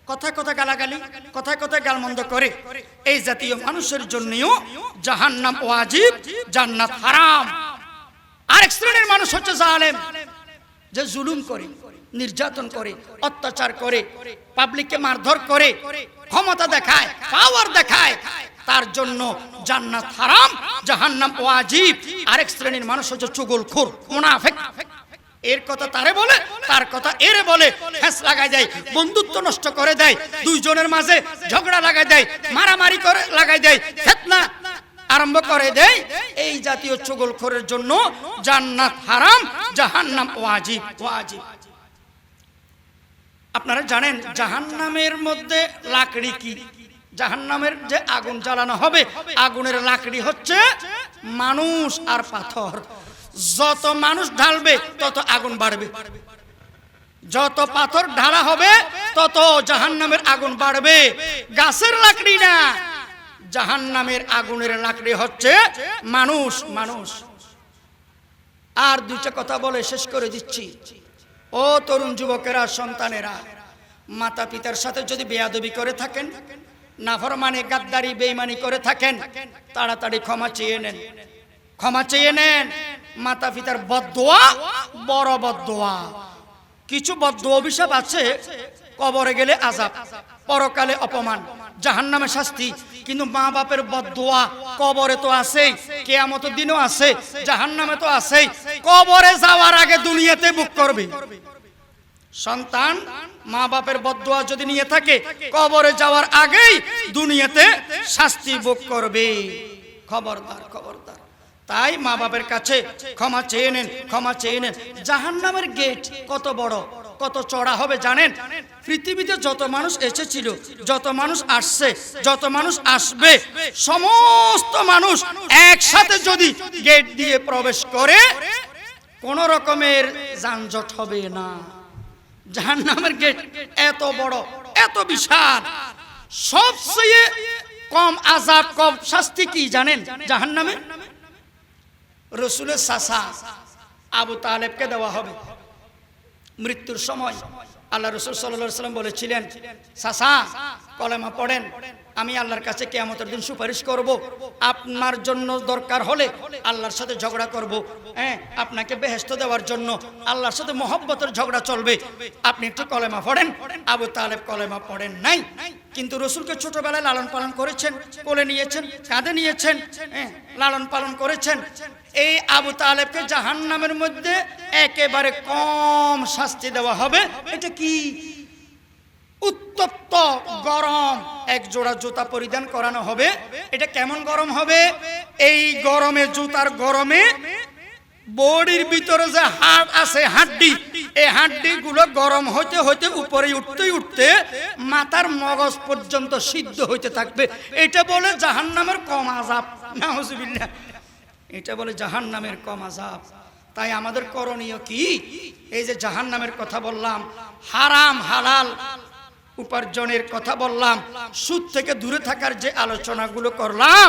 কথায় কথায় গালাগালি, কথায় কথায় গালমন্দ করে। এই জাতীয় মানুষের জন্যও জাহান্নাম ওয়াজিব, জান্নাত হারাম। আরেক শ্রেণীর মানুষ হচ্ছে জালেম, যে জুলুম করে, নির্যাতন করে, অত্যাচার করে, পাবলিককে মারধর করে, ক্ষমতা দেখায়, পাওয়ার দেখায়, তার জন্য জান্নাত হারাম, জাহান্নাম ওয়াজিব। আরেক শ্রেণীর মানুষ হচ্ছে চুগলখোর, মুনাফিক, এর কথা তারে বলে, তার কথা এরে বলে, ফ্যাঁস লাগায় দেয়, বন্ধুত্ব নষ্ট করে দেয়, দুইজনের মাঝে ঝগড়া লাগায় দেয়, মারামারি করে লাগায় দেয়, ফিতনা আরম্ভ করে দেয়। এই জাতীয় চুগলখোরের জন্য জান্নাত হারাম, জাহান্নাম ওয়াজিব, ওয়াজিব। আপনারা জানেন জাহান্নামের মধ্যে লাকড়ি কি? জাহান্নামের যে আগুন জ্বালানো হবে, আগুনের লাকড়ি হচ্ছে মানুষ আর পাথর। যত মানুষ ঢালবে তত আগুন বাড়বে, যত পাথর ঢালা হবে তত জাহান্নামের আগুন বাড়বে। গাছের লাকড়ি না, জাহান্নামের আগুনের লাকড়ি হচ্ছে মানুষ। মানুষ। আর দুইটা কথা বলে শেষ করে দিচ্ছি। ও তরুণ যুবকেরা, সন্তানেরা, মাতা পিতার সাথে যদি বেয়াদবি করে থাকেন, নাফরমানি, গাদ্দারি, বেঈমানি করে থাকেন, তাড়াতাড়ি ক্ষমা চেয়ে নেন। ক্ষমা চেয়ে নেন। মাতা পিতার বদদোয়া বড় বদদোয়া। কিছু বদদোয়া অভিশাপ আছে, কবরে গেলে আযাব, পরকালে অপমান, জাহান্নামে শাস্তি। কিন্তু মা বাপের বদদোয়া কবরে তো আছেই, কিয়ামতের দিনও আছে, জাহান্নামে তো আছেই। কবরে যাওয়ার আগে দুনিয়াতে বুক করবে। সন্তান মা বাপের বদদোয়া যদি নিয়ে থাকে, কবরে যাওয়ার আগেই দুনিয়াতে শাস্তি ভোগ করবে। খবরদার, খবরদার। তাই মা বাপের কাছে ক্ষমা চেয়ে নেন, ক্ষমা চেয়ে নেন। জাহান্নামের গেট কত বড়, কত চড়া হবে জানেন? পৃথিবীতে যত মানুষ এসেছিল, যত মানুষ আসছে, যত মানুষ আসবে, সমস্ত মানুষ একসাথে যদি গেট দিয়ে প্রবেশ করে, কোন রকমের যানজট হবে না। জাহান্নামের গেট এত বড়, এত বিশাল। সবচেয়ে কম আযাব, কম শাস্তি কি জানেন জাহান্নামে? রাসূলের চাচা আবু তালেবকে দেওয়া হবে। মৃত্যুর সময় আল্লাহ রাসূল সাল্লাল্লাহু আলাইহি ওয়াসাল্লাম বলেছিলেন, চাচা কলেমা পড়েন, আমি আল্লাহর কাছে কিয়ামতের দিন সুপারিশ করব। আপনার জন্য দরকার হলে আল্লাহর সাথে ঝগড়া করব। হ্যাঁ, আপনাকে বেহেশত দেওয়ার জন্য আল্লাহর সাথে মহব্বতের ঝগড়া চলবে। আপনি একটু কলেমা পড়েন। আবু তালেব কলেমা পড়েন নাই, কিন্তু রাসূলকে ছোটবেলায় লালন পালন করেছেন, কোলে নিয়েছেন, কাঁধে নিয়েছেন, লালন পালন করেছেন। এই আবু তালেবকে জাহান্নামের মধ্যে একেবারে কম শাস্তি দেওয়া হবে। এটা কি? উত্তপ্ত গরম এক জোড়া জুতা পরিধান করানো হবে। এটা কেমন গরম হবে? এই গরমে, জুতার গরমে বডির ভিতরে যে হাড় আছে, হাড্ডি, এই হাড্ডি গুলো গরম হইতে হইতে উপরে উঠতে উঠতে মাথার মগজ পর্যন্ত সিদ্ধ হইতে থাকবে। এটা বলে জাহান্নামের কম আযাব। নাউজুবিল্লাহ। এটা বলে জাহান্নামের কম আযাব। তাই আমাদের করণীয় কি? এই যে জাহান্নামের কথা বললাম, হারাম হালাল উপার্জনের কথা বললাম, সুদ থেকে দূরে থাকার যে আলোচনাগুলো করলাম,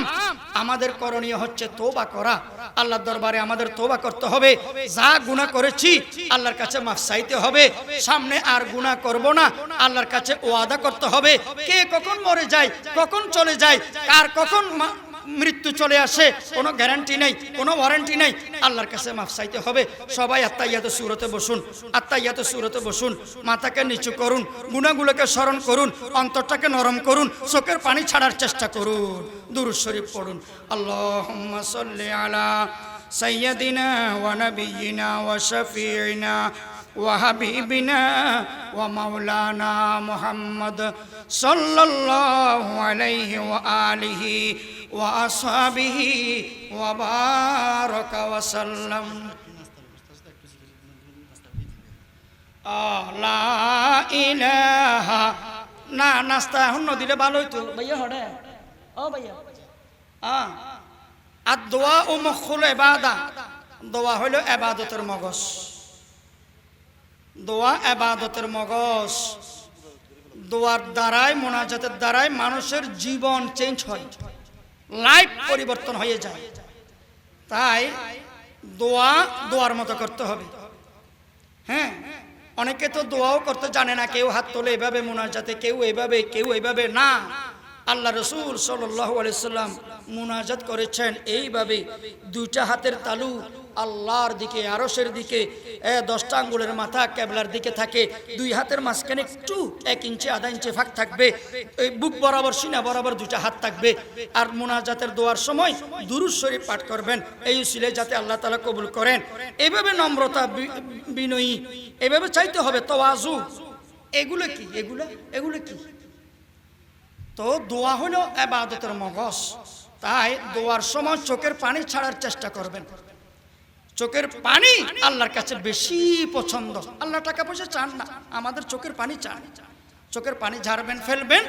আমাদের করণীয় হচ্ছে তওবা করা। আল্লাহর দরবারে আমাদের তওবা করতে হবে। যা গুনাহ করেছি আল্লাহর কাছে মাফ চাইতে হবে। সামনে আর গুনাহ করব না, আল্লাহর কাছে ওয়াদা করতে হবে। কে কখন মরে যায়, কখন চলে যায়, কার কখন মৃত্যু চলে আসে, কোনো গ্যারান্টি নেই, কোনো ওয়ারেন্টি নেই। আল্লাহর কাছে মাফ চাইতে হবে। সবাই আত্তাহিয়াতু সূরাতে বসুন, আত্তাহিয়াতু সূরাতে বসুন। মাথাকে নিচু করুন, গুনাহগুলোকে স্মরণ করুন, অন্তরটাকে নরম করুন, চোখের পানি ছাড়ার চেষ্টা করুন। দুরূদ শরীফ পড়ুন। আল্লাহুম্মা সাল্লি আলা সাইয়্যিদিনা ওয়া নাবিয়িনা ওয়া শাফিঈনা ওয়া হাবিবিনা ওয়া মাওলানা মুহাম্মদ সাল্লাল্লাহু আলাইহি ওয়া আলিহি ওয়া আসহাবিহি ওয়া বারাকা ওয়া সাল্লাম। লা ইলাহা। না, নাস্তা এখন দিলে ভালো হইতো ভাইয়া। হড়ে ও ভাইয়া, আর দোয়া ও মুখুল ইবাদা। দোয়া হইল ইবাদতের মগজ। দোয়া ইবাদতের মগজ। দোয়ার দ্বারাই, মুনাজাতের দ্বারাই মানুষের জীবন চেঞ্জ হয়, লাইফ পরিবর্তন হয়ে যায়। তাই দোয়া দোয়ার মতো করতে হবে। হ্যাঁ, অনেকে তো দোয়াও করতে জানে না। কেউ হাত তোলে এভাবে মুনাজাতে, কেউ এভাবে, কেউ এইভাবে। না, আল্লাহ রাসূল সাল্লাল্লাহু আলাইহি সাল্লাম মুনাজাত করেছেন এইভাবে, দুইটা হাতের তালু আল্লাহর দিকে, আরশের দিকে, 10টা আঙ্গুলের মাথা কিবলার দিকে থাকে। দুই হাতের মাঝখানে একটু 1 ইঞ্চি আধা ইঞ্চি ফাঁক থাকবে। এই বুক বরাবর, সিনা বরাবর দুইটা হাত থাকবে। আর মুনাজাতের দোয়ার সময় দুরূদ শরীফ পাঠ করবেন, এই উসিলায় যাতে আল্লাহ তাআলা কবুল করেন। এভাবে নম্রতা, বিনয়ী, এভাবে চাইতে হবে। তাওয়াজু। এগুলো কি? এগুলো কি? তো দোয়া হলো ইবাদতের মগজ। তাই দোয়ার সময় চোখের পানি ছাড়ার চেষ্টা করবেন। চোখের পানি আল্লাহর কাছে বেশি পছন্দ। আল্লাহ টাকা পয়সা চান না, আমাদের চোখের পানি চান। চোখের পানি ঝাড়বেন, ফেলবেন।